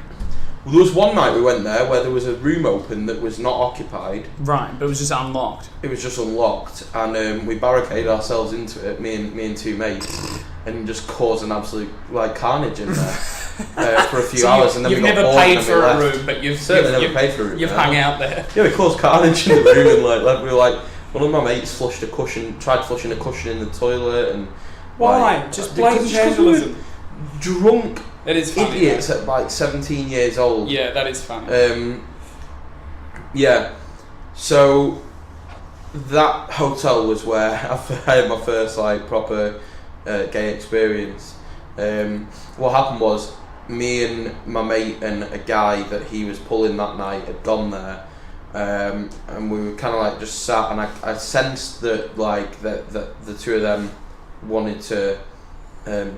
Well, there was one night we went there where there was a room open that was not occupied. Right, but it was just unlocked. It was just unlocked, and we barricaded ourselves into it, me and two mates, and just caused an absolute carnage in there for a few hours. And then you've we got never bored paid and for we a left. room, but you've never paid for a room. You've hung out there. Yeah, we caused carnage in the room, and we were like, one of my mates tried flushing a cushion in the toilet, and why? Just blatant vandalism. Drunk. It is funny, idiots at 17 years old. Yeah, that is funny. Yeah. So that hotel was where I had my first proper gay experience. What happened was me and my mate and a guy that he was pulling that night had gone there, and we were kind of just sat, and I sensed that that the two of them wanted to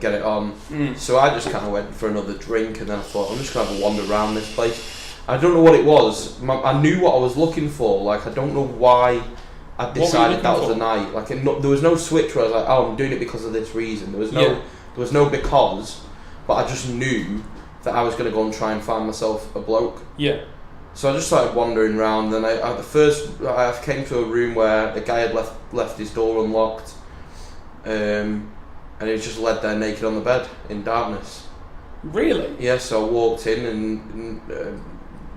get it on. So I just kind of went for another drink, and then I thought I'm just gonna have a wander around this place. I don't know what it was. I knew what I was looking for. I don't know why I decided that was the night. There was no switch where I was like, oh, I'm doing it because of this reason. There was no because, but I just knew that I was gonna go and try and find myself a bloke. Yeah. So I just started wandering around, and I came to a room where a guy had left his door unlocked. And he was just led there naked on the bed in darkness. Really? Yeah, so I walked in, and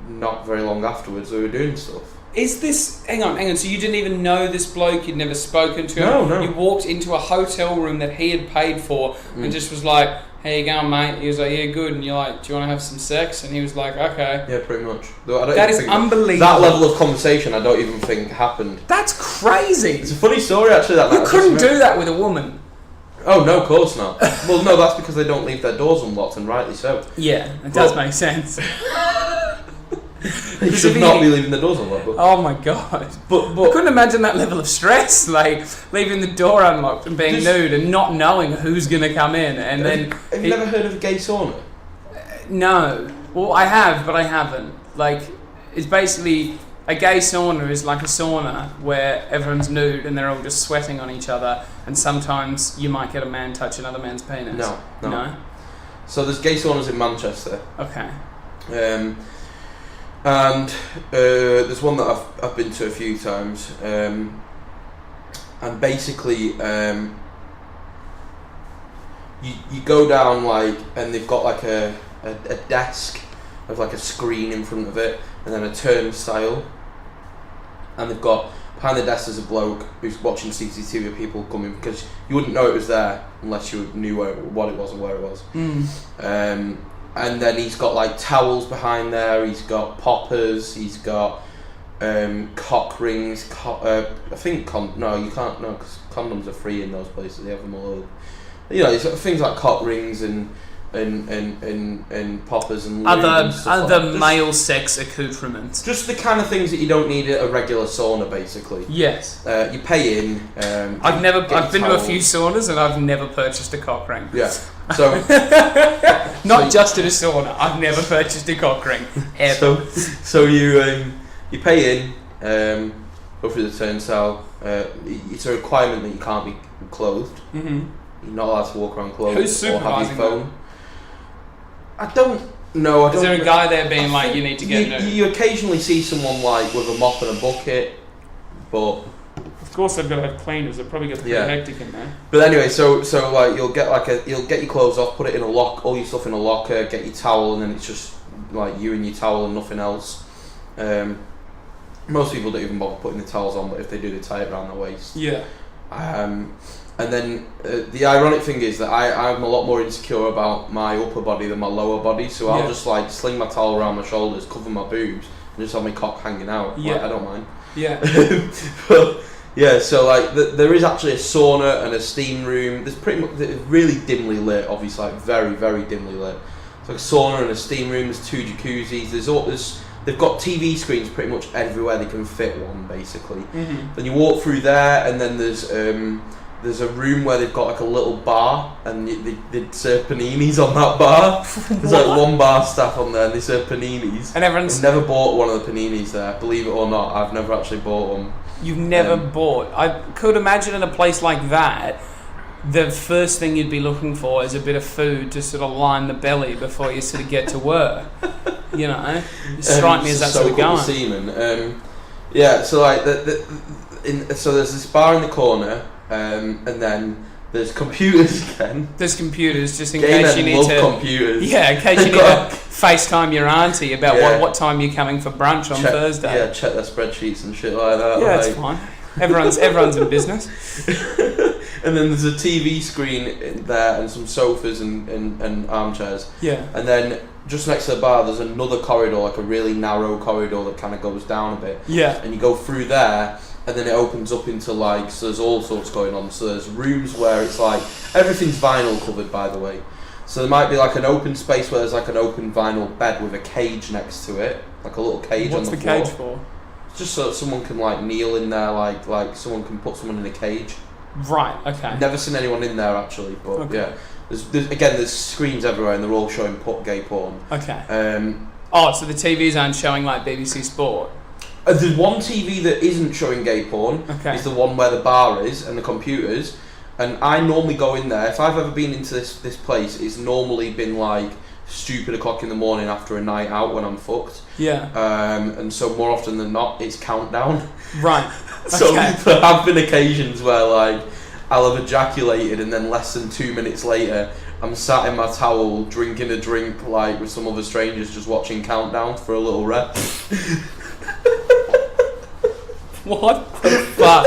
not very long afterwards we were doing stuff. Is this... Hang on. So you didn't even know this bloke? You'd never spoken to him? No. You walked into a hotel room that he had paid for and just was like, how you going, mate? He was like, yeah, good. And you're like, do you want to have some sex? And he was like, okay. Yeah, pretty much. That is unbelievable. That level of conversation I don't even think happened. That's crazy. It's a funny story, actually. You couldn't do that with a woman. Oh, no, of course not. Well, no, that's because they don't leave their doors unlocked, and rightly so. Yeah, it does make sense. They should not be leaving the doors unlocked. Oh my god. But I couldn't imagine that level of stress, leaving the door unlocked and being nude and not knowing who's going to come in. And then have you never heard of a gay sauna? No. Well, I have, but I haven't. It's basically... A gay sauna is like a sauna where everyone's nude and they're all just sweating on each other, and sometimes you might get a man touch another man's penis. No? So there's gay saunas in Manchester. Okay. And there's one that I've been to a few times. And basically, you go down and they've got a desk with a screen in front of it, and then a turnstile, and they've got behind the desk there's a bloke who's watching CCTV of people coming, because you wouldn't know it was there unless you knew what it was and where it was. And then he's got towels behind there, he's got poppers, he's got cock rings, I think you can't, no, because condoms are free in those places, they have them all over. It's things like cock rings and poppers and other male sex accoutrements. Just the kind of things that you don't need at a regular sauna, basically. Yes. You pay in. I've been to a few saunas and I've never purchased a cock ring. Yeah. So just at a sauna. I've never purchased a cock ring ever. So you pay in, go through the turnstile. It's a requirement that you can't be clothed. Mm-hmm. You're not allowed to walk around clothed. Who's supervising or have your phone. I don't know. Is there a guy there being you need to get nude? You occasionally see someone with a mop and a bucket, but of course they've got to have cleaners. It probably gets pretty hectic in there. But anyway, so you'll get you'll get your clothes off, put it in a lock, all your stuff in a locker, get your towel, and then it's just you and your towel and nothing else. Most people don't even bother putting the towels on, but if they do, they tie it around their waist. Yeah. And then the ironic thing is that I'm a lot more insecure about my upper body than my lower body, so I'll just sling my towel around my shoulders, cover my boobs, and just have my cock hanging out. I don't mind. Yeah. But yeah, so there is actually a sauna and a steam room. There's pretty much really dimly lit, obviously, very very dimly lit. It's like a sauna and a steam room. There's 2 jacuzzis. They've got TV screens pretty much everywhere they can fit one, basically. Mm-hmm. Then you walk through there, and then there's a room where they've got like a little bar, and they serve paninis on that bar. There's like one bar staff on there, and they serve paninis. And everyone's... I've never bought one of the paninis there, believe it or not. I've never actually bought one. You've never bought... I could imagine in a place like that, the first thing you'd be looking for is a bit of food to sort of line the belly before you sort of get to work. You know, you strike me as that sort of going. Semen. Yeah, so like so there's this bar in the corner, and then there's computers again. There's computers just in Gay case you men need love to. Computers. Yeah, in case you need to FaceTime your auntie about what time you're coming for brunch on Thursday. Yeah, check their spreadsheets and shit like that. Yeah, that's fine. Everyone's in business. And then there's a TV screen there and some sofas and armchairs. Yeah. And then just next to the bar there's another corridor, like a really narrow corridor that kind of goes down a bit. Yeah. And you go through there, and then it opens up into like, so there's all sorts going on. So there's rooms where it's like, everything's vinyl covered, by the way. So there might be like an open space where there's like an open vinyl bed with a cage next to it, like a little cage on the floor. What's the cage for? Just so that someone can like kneel in there, like someone can put someone in a cage. Right. Okay. Never seen anyone in there actually, but okay. Yeah. There's screens everywhere, and they're all showing gay porn. Okay. So the TVs aren't showing like BBC Sport. There's one TV that isn't showing gay porn. Okay. It's the one where the bar is and the computers. And I normally go in there. If I've ever been into this place, it's normally been like stupid o'clock in the morning after a night out when I'm fucked. Yeah. And so more often than not, it's countdown. Right. So okay. there have been occasions where like I'll have ejaculated, and then less than 2 minutes later, I'm sat in my towel drinking a drink like with some other strangers, just watching Countdown for a little rest. What the fuck?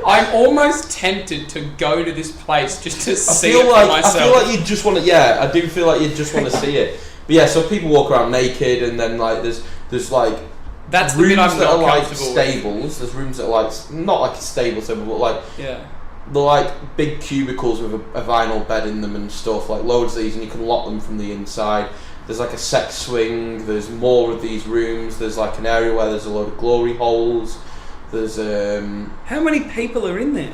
I'm almost tempted to go to this place just to see it for myself. I feel like you just want to. Yeah, I do feel like you just want to see it. But yeah, so people walk around naked, and then like there's like that's the rooms bit I'm that not are like comfortable stables. with. There's rooms that are like not like a stable, but like yeah. They're like big cubicles with a vinyl bed in them and stuff, like loads of these, and you can lock them from the inside. There's like a sex swing, there's more of these rooms, there's like an area where there's a load of glory holes, there's How many people are in there?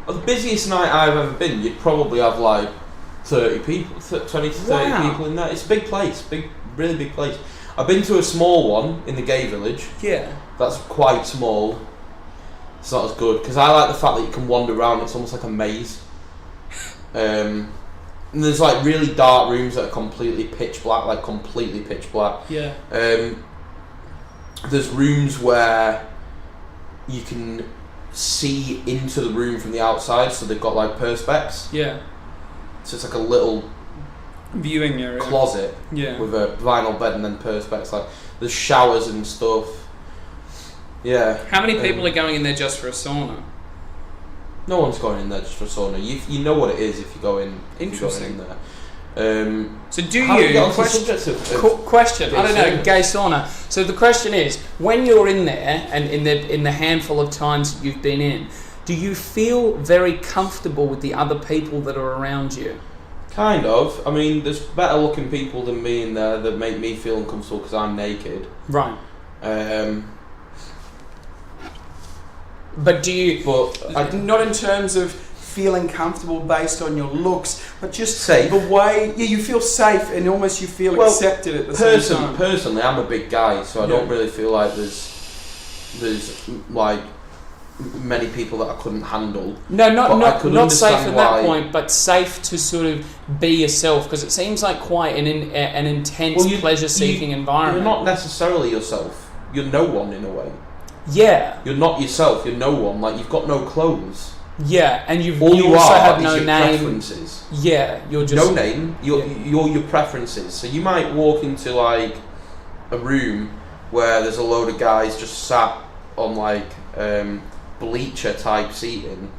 Well, the busiest night I've ever been, you'd probably have like 30 people, 20 to 30 people in there. It's a big place, really big place. I've been to a small one in the gay village. Yeah. That's quite small. It's not as good, because I like the fact that you can wander around. It's almost like a maze. And there's like really dark rooms that are completely pitch black, Yeah. There's rooms where you can see into the room from the outside, so they've got like perspex. Yeah. So it's like a little viewing area, closet. Yeah. With a vinyl bed and then perspex. Like there's showers and stuff. Yeah. How many people are going in there just for a sauna? No one's going in there just for a sauna. You know what it is if you go in. Interesting. If you go in there. So do how you? Do get onto the subject of question. I don't know. sauna? Gay sauna. So the question is, when you're in there, and in the handful of times that you've been in, do you feel very comfortable with the other people that are around you? Kind of. I mean, there's better looking people than me in there that make me feel uncomfortable because I'm naked. Right. But do you? But not in terms of feeling comfortable based on your looks, but just safe. The way you feel safe and almost you feel accepted at the same time. Personally, I'm a big guy, so I don't really feel like there's like many people that I couldn't handle. No, not safe at that why. point, but safe to sort of be yourself, because it seems like quite an intense pleasure-seeking environment. You're not necessarily yourself. You're no one in a way. Yeah. You're not yourself. You're no one. Like you've got no clothes. Yeah, and you also have no your name. Preferences. Yeah, you're just no name. You're your preferences. So you might walk into like a room where there's a load of guys just sat on like bleacher type seating,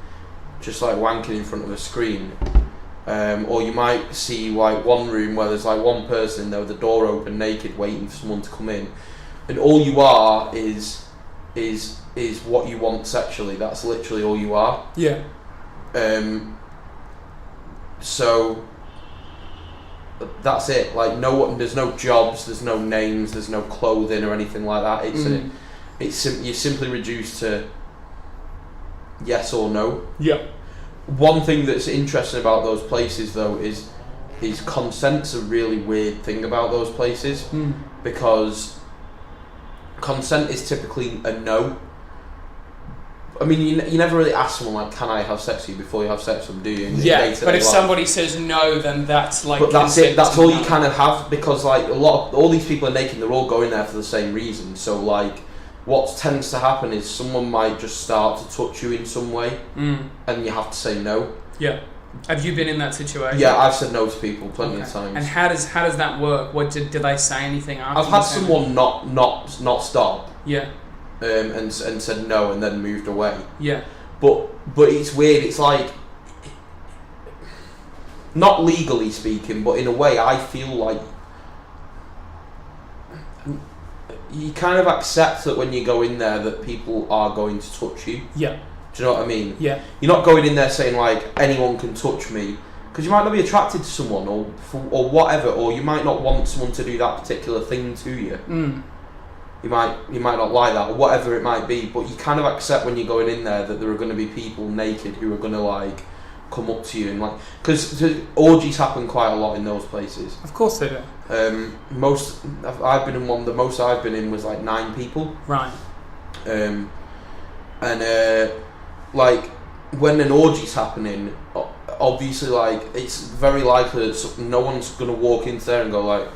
just like wanking in front of a screen. Or you might see like one room where there's like one person in there with the door open, naked, waiting for someone to come in, and all you are is what you want sexually. That's literally all you are. Yeah. So that's it. Like there's no jobs, there's no names, there's no clothing or anything like that. You're simply reduced to yes or no. Yeah. One thing that's interesting about those places though is consent's a really weird thing about those places, because consent is typically a no. I mean, you never really ask someone like, "Can I have sex with you?" before you have sex with them, do you? Yeah, but if somebody says no, then that's like. But that's it. That's all you kind of have, because like all these people are naked. They're all going there for the same reason. So like, what tends to happen is someone might just start to touch you in some way, and you have to say no. Yeah. Have you been in that situation? Yeah, I've said no to people plenty of times. And how does that work? What did they say anything after? I've had someone not stop. Yeah. And said no and then moved away. Yeah. But it's weird. It's like, not legally speaking, but in a way, I feel like you kind of accept that when you go in there that people are going to touch you. Yeah. Do you know what I mean? Yeah. You're not going in there saying like anyone can touch me, because you might not be attracted to someone or whatever, or you might not want someone to do that particular thing to you. You might not like that or whatever it might be, but you kind of accept when you're going in there that there are going to be people naked who are going to like come up to you and like, because orgies happen quite a lot in those places. Of course they do. I've been in one. The most I've been in was like 9 people. Right. Like when an orgy's happening, obviously like it's very likely that no one's going to walk into there and go like,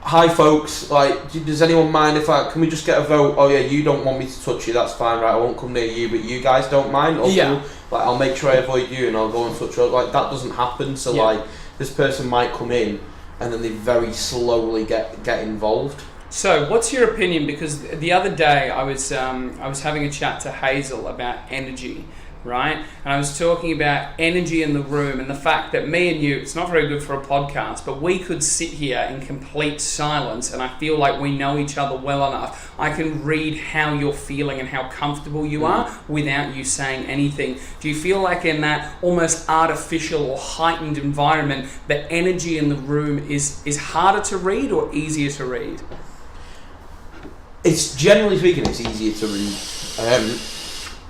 "Hi folks, like, does anyone mind if can we just get a vote? Oh yeah, you don't want me to touch you, that's fine, right? I won't come near you, but you guys don't mind? Or yeah. Like, I'll make sure I avoid you and I'll go and touch you." Like, that doesn't happen. So like, this person might come in and then they very slowly get involved. So, what's your opinion? Because the other day I was having a chat to Hazel about energy, right? And I was talking about energy in the room and the fact that me and you, it's not very good for a podcast, but we could sit here in complete silence and I feel like we know each other well enough. I can read how you're feeling and how comfortable you are without you saying anything. Do you feel like in that almost artificial or heightened environment, the energy in the room is harder to read or easier to read? It's generally speaking, it's easier to read.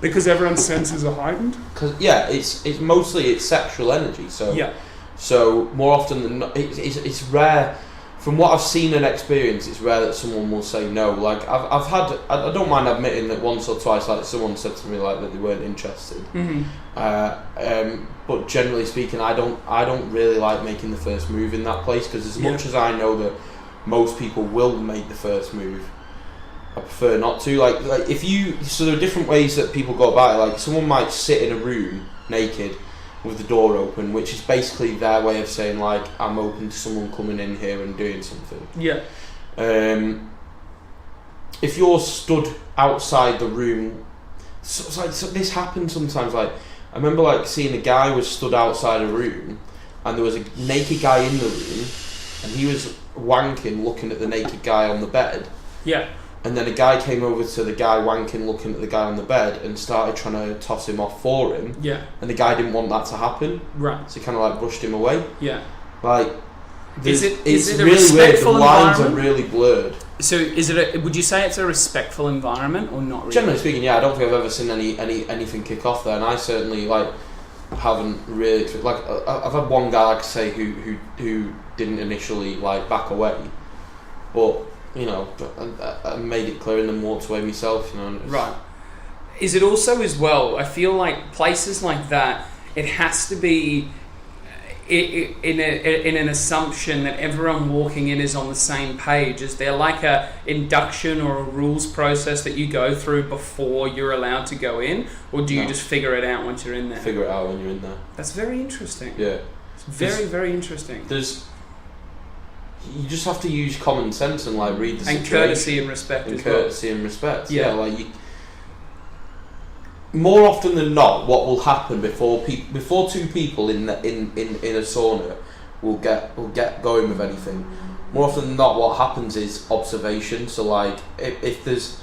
Because everyone's senses are heightened? Because it's mostly sexual energy. So yeah. So more often than not, it's rare. From what I've seen and experienced, it's rare that someone will say no. Like I've had, I don't mind admitting that once or twice, like someone said to me like that they weren't interested. But generally speaking, I don't really like making the first move in that place, because as much as I know that most people will make the first move, I prefer not to. Like if you, so there are different ways that people go about it. Like someone might sit in a room naked with the door open, which is basically their way of saying like, I'm open to someone coming in here and doing something. Yeah. If you're stood outside the room, so this happens sometimes. Like I remember like seeing a guy was stood outside a room, and there was a naked guy in the room, and he was wanking, looking at the naked guy on the bed. Yeah. And then a guy came over to the guy wanking, looking at the guy on the bed, and started trying to toss him off for him. Yeah. And the guy didn't want that to happen. Right. So he kind of like brushed him away. Yeah. Like, is it really weird. The lines are environment? really blurred. So would you say it's a respectful environment or not really? Generally speaking, yeah. I don't think I've ever seen anything kick off there, and I certainly like haven't really, like I've had one guy, like I say, who didn't initially like back away, but you know, I made it clear and then walked away myself, you know. Right. Is it also as well, I feel like places like that, it has to be in an assumption that everyone walking in is on the same page. Is there like a induction or a rules process that you go through before you're allowed to go in, or do you just figure it out once you're in there? Figure it out when you're in there. That's very interesting. Yeah. It's very, very interesting. You just have to use common sense and like read the situation. And courtesy and respect as well. Courtesy and respect. Yeah. Like more often than not, what will happen before two people in a sauna will get going with anything, more often than not, what happens is observation. So like if there's,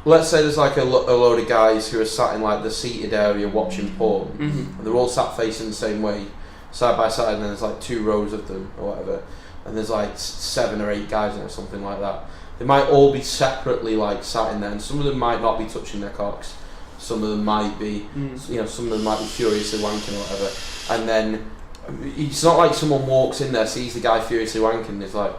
let's say there's like a load of guys who are sat in like the seated area watching porn, and they're all sat facing the same way. side by side, and there's like 2 rows of them or whatever, and there's like 7 or 8 guys in it or something like that. They might all be separately like sat in there, and some of them might not be touching their cocks. Some of them might be, some of them might be furiously wanking or whatever. And then it's not like someone walks in there, sees the guy furiously wanking, and is like,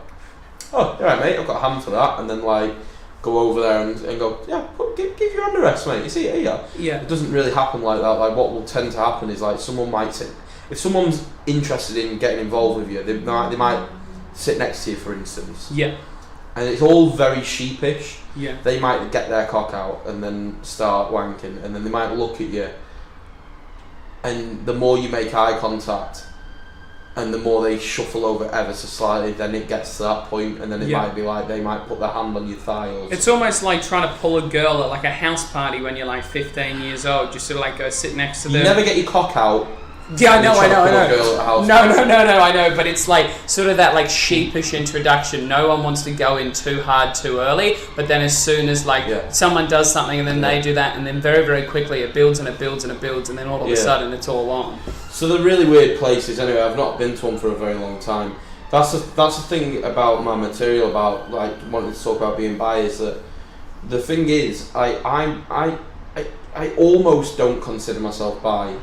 "Oh, all right, mate, I've got a hand for that," and then like go over there and go, "Yeah, give your underrest, mate. You see it here." Yeah. It doesn't really happen like that. Like what will tend to happen is like someone might sit. If someone's interested in getting involved with you, they might sit next to you, for instance. Yeah. And it's all very sheepish. Yeah. They might get their cock out and then start wanking, and then they might look at you. And the more you make eye contact, and the more they shuffle over ever so slightly, then it gets to that point, and then it might be like they might put their hand on your thigh. It's almost like trying to pull a girl at like a house party when you're like 15 years old. Just sort of like go sit next to them. You never get your cock out. Yeah, I know. No, I know, but it's like sort of that like sheepish introduction. No one wants to go in too hard too early, but then as soon as like someone does something and then they do that, and then very, very quickly it builds and it builds and it builds, and then all of a sudden it's all on. So the really weird places, anyway, I've not been to one for a very long time. That's the thing about my material, about like wanting to talk about being bi, is that the thing is, I almost don't consider myself bi.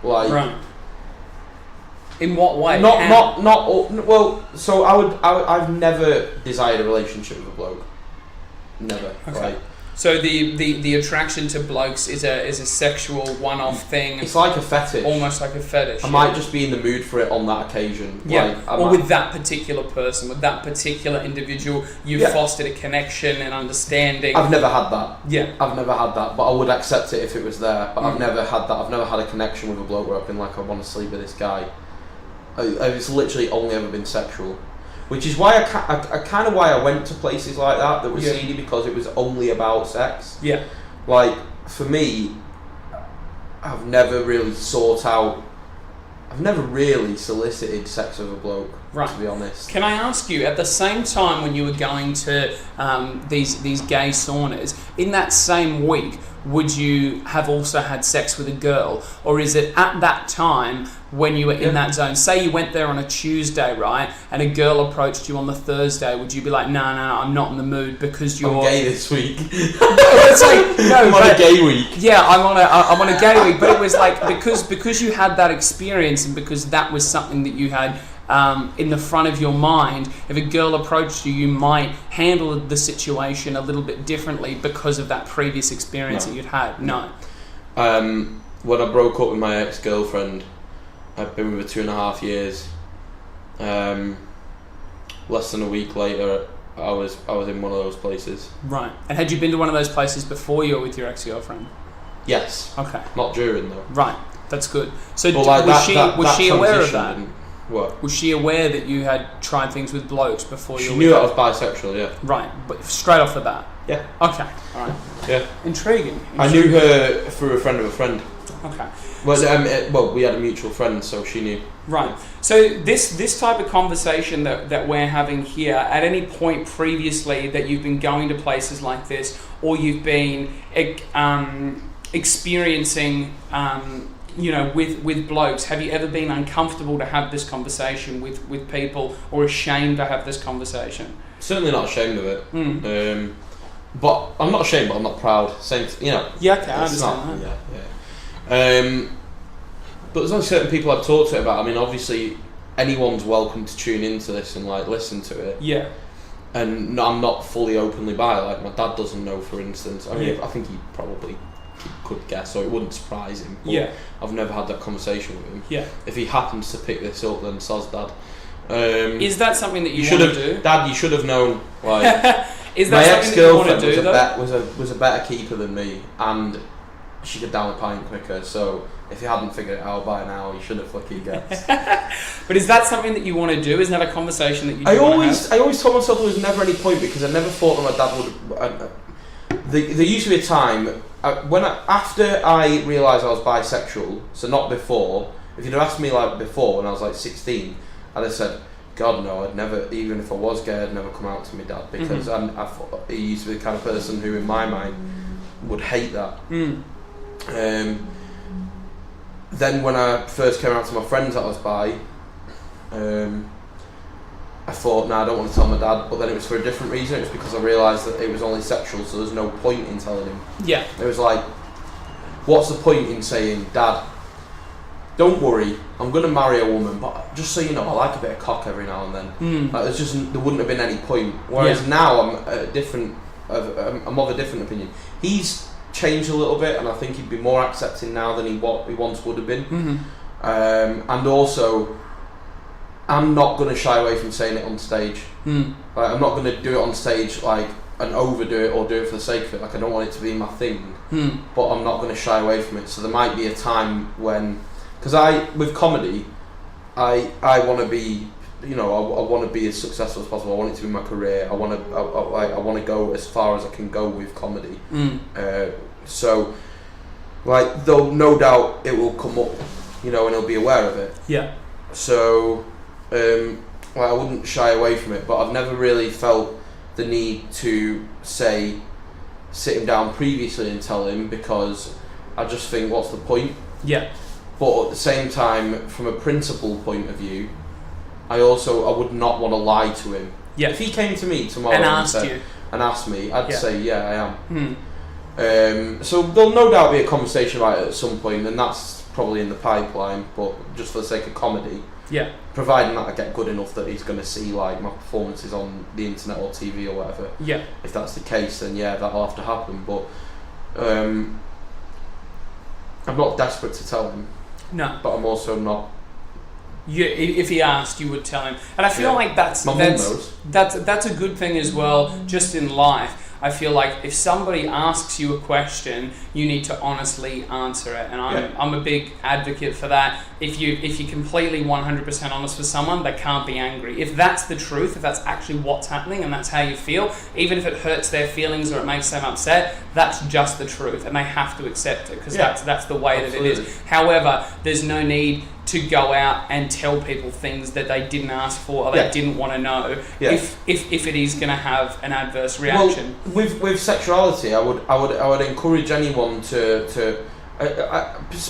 Like, right. In what way? Well, so I've never desired a relationship with a bloke. Never. Okay. Right? So the attraction to blokes is a sexual one-off thing. It's like a fetish. Almost like a fetish. I might just be in the mood for it on that occasion. Yeah. Like, with that particular person, with that particular individual, you've fostered a connection and understanding. I've never had that. Yeah. I've never had that, but I would accept it if it was there. But I've never had that. I've never had a connection with a bloke where I've been like, I want to sleep with this guy. It's literally only ever been sexual. Which is why I kind of why I went to places like that were seedy, because it was only about sex. Yeah. Like, for me, I've never really I've never really solicited sex with a bloke, to be honest. Can I ask you, at the same time when you were going to these gay saunas, in that same week, would you have also had sex with a girl? Or is it at that time when you were in that zone? Say you went there on a Tuesday, right, and a girl approached you on the Thursday, would you be like, no, I'm not in the mood because you're... I'm gay this week. It's like, no, I'm on a gay week. Yeah, I'm on a gay week, but it was like, because you had that experience, and because that was something that you had in the front of your mind, if a girl approached you, you might handle the situation a little bit differently because of that previous experience that you'd had. No. When I broke up with my ex-girlfriend, I'd been with her 2.5 years. Less than a week later, I was in one of those places. Right. And had you been to one of those places before you were with your ex-girlfriend? Yes. Okay. Not during though. Right. That's good. So like was she aware of that? What? Was she aware that you had tried things with blokes before you? She knew I was bisexual, yeah. Right, but straight off the bat. Yeah. Okay. All right. Yeah. Intriguing. I knew her through a friend of a friend. Okay. Well, we had a mutual friend, so she knew. Right. So this type of conversation that we're having here, at any point previously that you've been going to places like this, or you've been experiencing, with blokes, have you ever been uncomfortable to have this conversation with people, or ashamed to have this conversation? Certainly not ashamed of it. But I'm not ashamed, but I'm not proud. Same, Yeah, okay, I understand that. Yeah. But there's only certain people I've talked to it about. I mean, obviously, anyone's welcome to tune into this and like listen to it. Yeah. And I'm not fully openly bi. Like my dad doesn't know, for instance. I mean, I think he probably could guess, so it wouldn't surprise him. But I've never had that conversation with him. Yeah. If he happens to pick this up, then soz dad. Is that something that you want to do? Dad, you should have known. Like, is that something that you want to do? Was a better keeper than me, and she could down a pint quicker. So if you hadn't figured it out by now, you should have fucking guessed. But is that something that you want to do? Is that a conversation that you? I always told myself there was never any point, because I never thought that my dad would. There used to be a time after I realised I was bisexual, so not before. If you'd have asked me like before, when I was like 16, I'd have said, God no, I'd never, even if I was gay, I'd never come out to my dad, because I thought he used to be the kind of person who, in my mind, would hate that. then when I first came out to my friends that I was bi, I thought, I don't want to tell my dad, but then it was for a different reason. It was because I realised that it was only sexual, so there's no point in telling him. Yeah. It was like, what's the point in saying, Dad, don't worry, I'm going to marry a woman, but just so you know, I like a bit of cock every now and then. Like, there wouldn't have been any point. Whereas now I'm I'm of a different opinion. He's changed a little bit, and I think he'd be more accepting now than he once would have been. And also, I'm not going to shy away from saying it on stage. Like, I'm not going to do it on stage and overdo it or do it for the sake of it. Like, I don't want it to be my thing, but I'm not going to shy away from it. So there might be a time when, because with comedy, I want to be, I want to be as successful as possible. I want it to be my career. I want to go as far as I can go with comedy. So, like, though no doubt it will come up, and he'll be aware of it. Yeah. So, I wouldn't shy away from it, but I've never really felt the need to sit him down previously and tell him, because I just think, what's the point? Yeah. But at the same time, from a principle point of view, I would not want to lie to him. Yeah. If he came to me tomorrow and asked me, I'd say, yeah, I am. So there'll no doubt be a conversation about it at some point, and that's probably in the pipeline, but just for the sake of comedy. Yeah. Providing that I get good enough that he's going to see like my performances on the internet or TV or whatever. Yeah. If that's the case, then yeah, that'll have to happen. But I'm not desperate to tell him. No. But I'm also not. If he asked, you would tell him, and I feel like that's a good thing as well. Just in life, I feel like if somebody asks you a question, you need to honestly answer it, and I'm a big advocate for that. If you're completely 100% honest with someone, they can't be angry. If that's the truth, if that's actually what's happening and that's how you feel, even if it hurts their feelings or it makes them upset, that's just the truth, and they have to accept it, because that's the way that it is. However, there's no need to go out and tell people things that they didn't ask for or they didn't want to know if it is going to have an adverse reaction. Well, with sexuality, I would encourage anyone to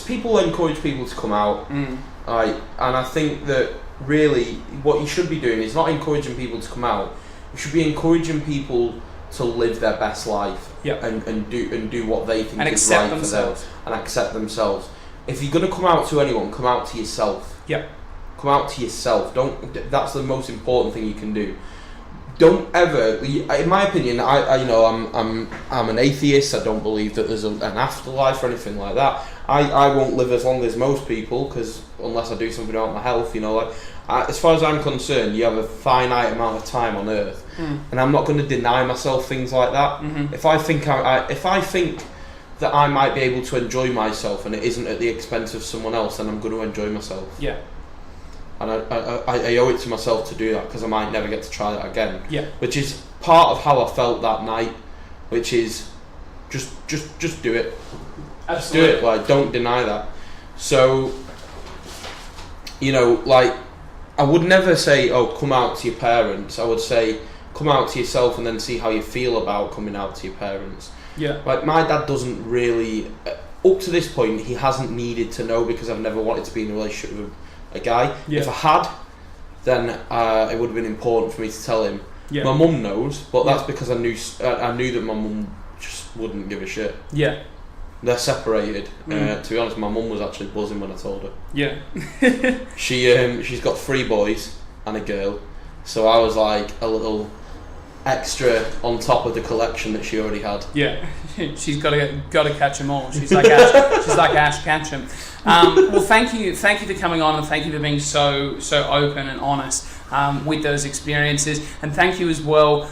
people encourage people to come out, and I think that really what you should be doing is not encouraging people to come out. You should be encouraging people to live their best life and do what they think is right for them and accept themselves. If you're going to come out to anyone, come out to yourself. Yeah. Come out to yourself. That's the most important thing you can do. Don't ever, in my opinion, I'm an atheist. I don't believe that there's an afterlife or anything like that. I won't live as long as most people, because unless I do something about my health, as far as I'm concerned, you have a finite amount of time on Earth, and I'm not going to deny myself things like that. If I think that I might be able to enjoy myself and it isn't at the expense of someone else, then I'm going to enjoy myself. Yeah. And I owe it to myself to do that, because I might never get to try that again. Yeah. Which is part of how I felt that night, which is just do it. Absolutely. Just do it. Like, don't deny that. So, I would never say, oh, come out to your parents. I would say, come out to yourself and then see how you feel about coming out to your parents. Yeah. Like, my dad doesn't really, up to this point, he hasn't needed to know, because I've never wanted to be in a relationship with a guy. Yeah. If I had, then it would have been important for me to tell him. Yeah. My mum knows, but that's because I knew that my mum just wouldn't give a shit. Yeah. They're separated. To be honest, my mum was actually buzzing when I told her. Yeah. She's got 3 boys and a girl, so I was like a little extra on top of the collection that she already had. Yeah, she's got to catch them all. She's like Ash Ketchum. Well, thank you for coming on, and thank you for being so open and honest with those experiences, and thank you as well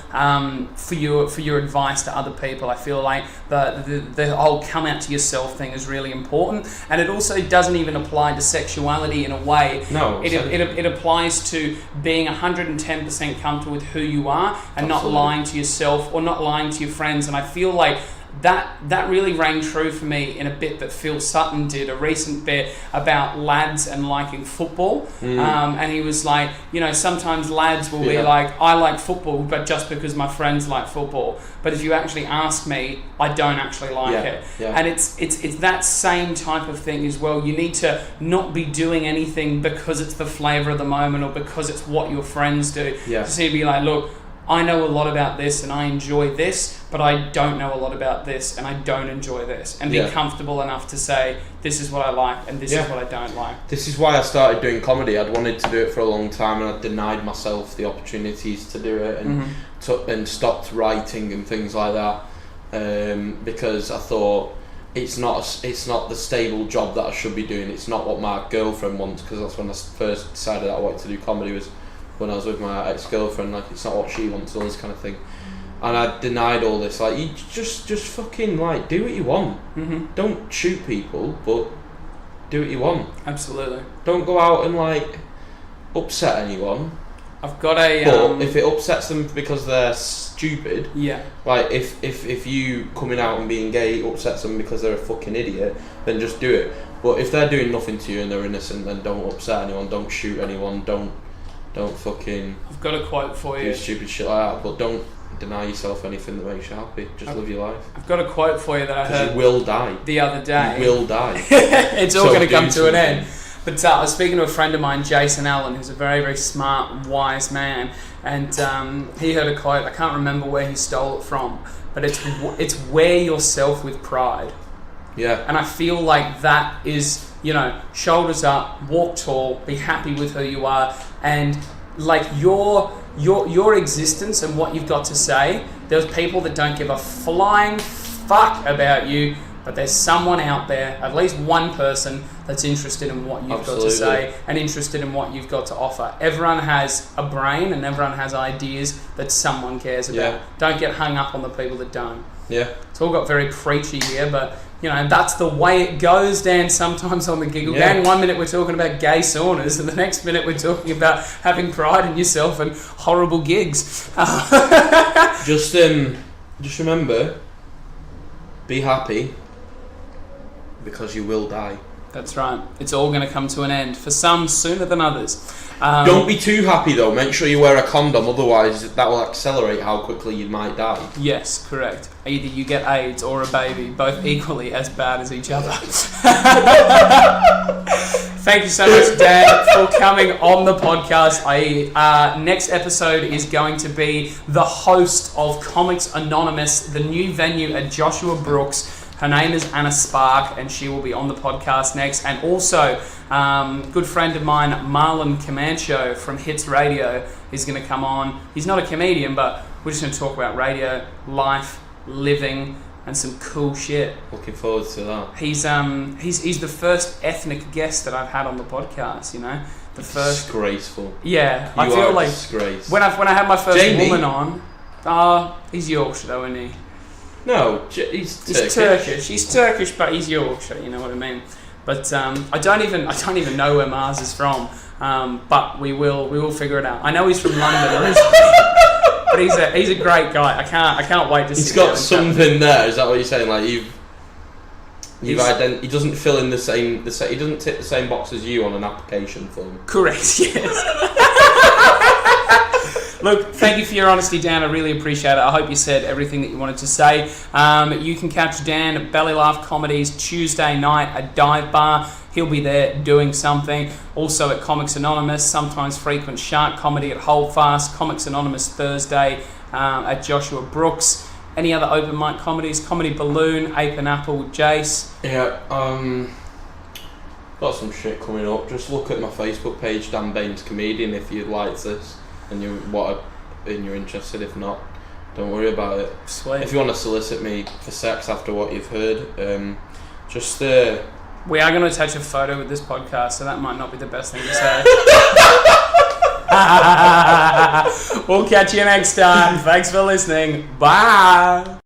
for your advice to other people. I feel like the whole come out to yourself thing is really important, and it also doesn't even apply to sexuality in a way. No, it applies to being 110% comfortable with who you are and not lying to yourself or not lying to your friends. And I feel like that really rang true for me in a bit that Phil Sutton did, a recent bit about lads and liking football. And he was like, sometimes lads will be like, I like football, but just because my friends like football. But if you actually ask me, I don't actually like it. Yeah. And it's that same type of thing as well. You need to not be doing anything because it's the flavour of the moment or because it's what your friends do. Yeah. Just need to be like, look, I know a lot about this and I enjoy this, but I don't know a lot about this and I don't enjoy this. And be comfortable enough to say, this is what I like and this is what I don't like. This is why I started doing comedy. I'd wanted to do it for a long time and I'd denied myself the opportunities to do it and stopped writing and things like that because I thought it's not the stable job that I should be doing. It's not what my girlfriend wants, because that's when I first decided that I wanted to do comedy, was when I was with my ex-girlfriend. Like, it's not what she wants, all this kind of thing. And I denied all this. Like, you just fucking, like, do what you want. Don't shoot people, but do what you want. Absolutely. Don't go out and, like, upset anyone. I've got a... But if it upsets them because they're stupid... Yeah. Like, if you coming out and being gay upsets them because they're a fucking idiot, then just do it. But if they're doing nothing to you and they're innocent, then don't upset anyone, don't shoot anyone, don't fucking... I've got a quote for you. Do stupid shit like that, but don't deny yourself anything that makes you happy. Just live your life. I've got a quote for you that I heard... you will die. The other day. You will die. It's all going to come to an end. But I was speaking to a friend of mine, Jason Allen, who's a very, very smart, wise man, and he heard a quote. I can't remember where he stole it from, but it's wear yourself with pride. Yeah. And I feel like that is, shoulders up, walk tall, be happy with who you are, and like your existence and what you've got to say. There's people that don't give a flying fuck about you, but there's someone out there, at least one person, that's interested in what you've got to say and interested in what you've got to offer. Everyone has a brain and everyone has ideas that someone cares about. Yeah. Don't get hung up on the people that don't. Yeah. It's all got very preachy here, but that's the way it goes, Dan, sometimes on the Giggle Gang. 1 minute we're talking about gay saunas and the next minute we're talking about having pride in yourself and horrible gigs. Just remember, be happy, because you will die. That's right. It's all going to come to an end. For some, sooner than others. Don't be too happy though. Make sure you wear a condom, otherwise that will accelerate how quickly you might die. Yes, correct. Either you get AIDS or a baby, both equally as bad as each other. Thank you so much, Dan, for coming on the podcast. Next episode is going to be the host of Comics Anonymous, the new venue at Joshua Brooks. Her name is Anna Spark, and she will be on the podcast next. And also, good friend of mine, Marlon Comancho from Hits Radio, is going to come on. He's not a comedian, but we're just going to talk about radio, life, living, and some cool shit. Looking forward to that. He's the first ethnic guest that I've had on the podcast. The first. Disgraceful. Yeah, I feel like disgrace. when I had my first Jamie. woman on. He's Yorkshire though, isn't he? No, he's Turkish. He's Turkish, but he's Yorkshire. You know what I mean? But I don't even know where Mars is from. But we will figure it out. I know he's from London originally, but he's a great guy. I can't wait to see. He's got something there. Is that what you're saying? Like he doesn't fill in the same. He doesn't tick the same box as you on an application form. Correct. Yes. Look, thank you for your honesty, Dan. I really appreciate it. I hope you said everything that you wanted to say. You can catch Dan at Belly Laugh Comedies Tuesday night at Dive Bar. He'll be there doing something. Also at Comics Anonymous, sometimes frequent Shark Comedy at Holdfast. Comics Anonymous Thursday at Joshua Brooks. Any other open mic comedies? Comedy Balloon, Ape and Apple with Jace. Yeah, got some shit coming up. Just look at my Facebook page, Dan Baines Comedian, if you like this and you're interested. If not, don't worry about it. Sweet. If you want to solicit me for sex after what you've heard, we are going to attach a photo with this podcast, so that might not be the best thing to say. We'll catch you next time. Thanks for listening. Bye.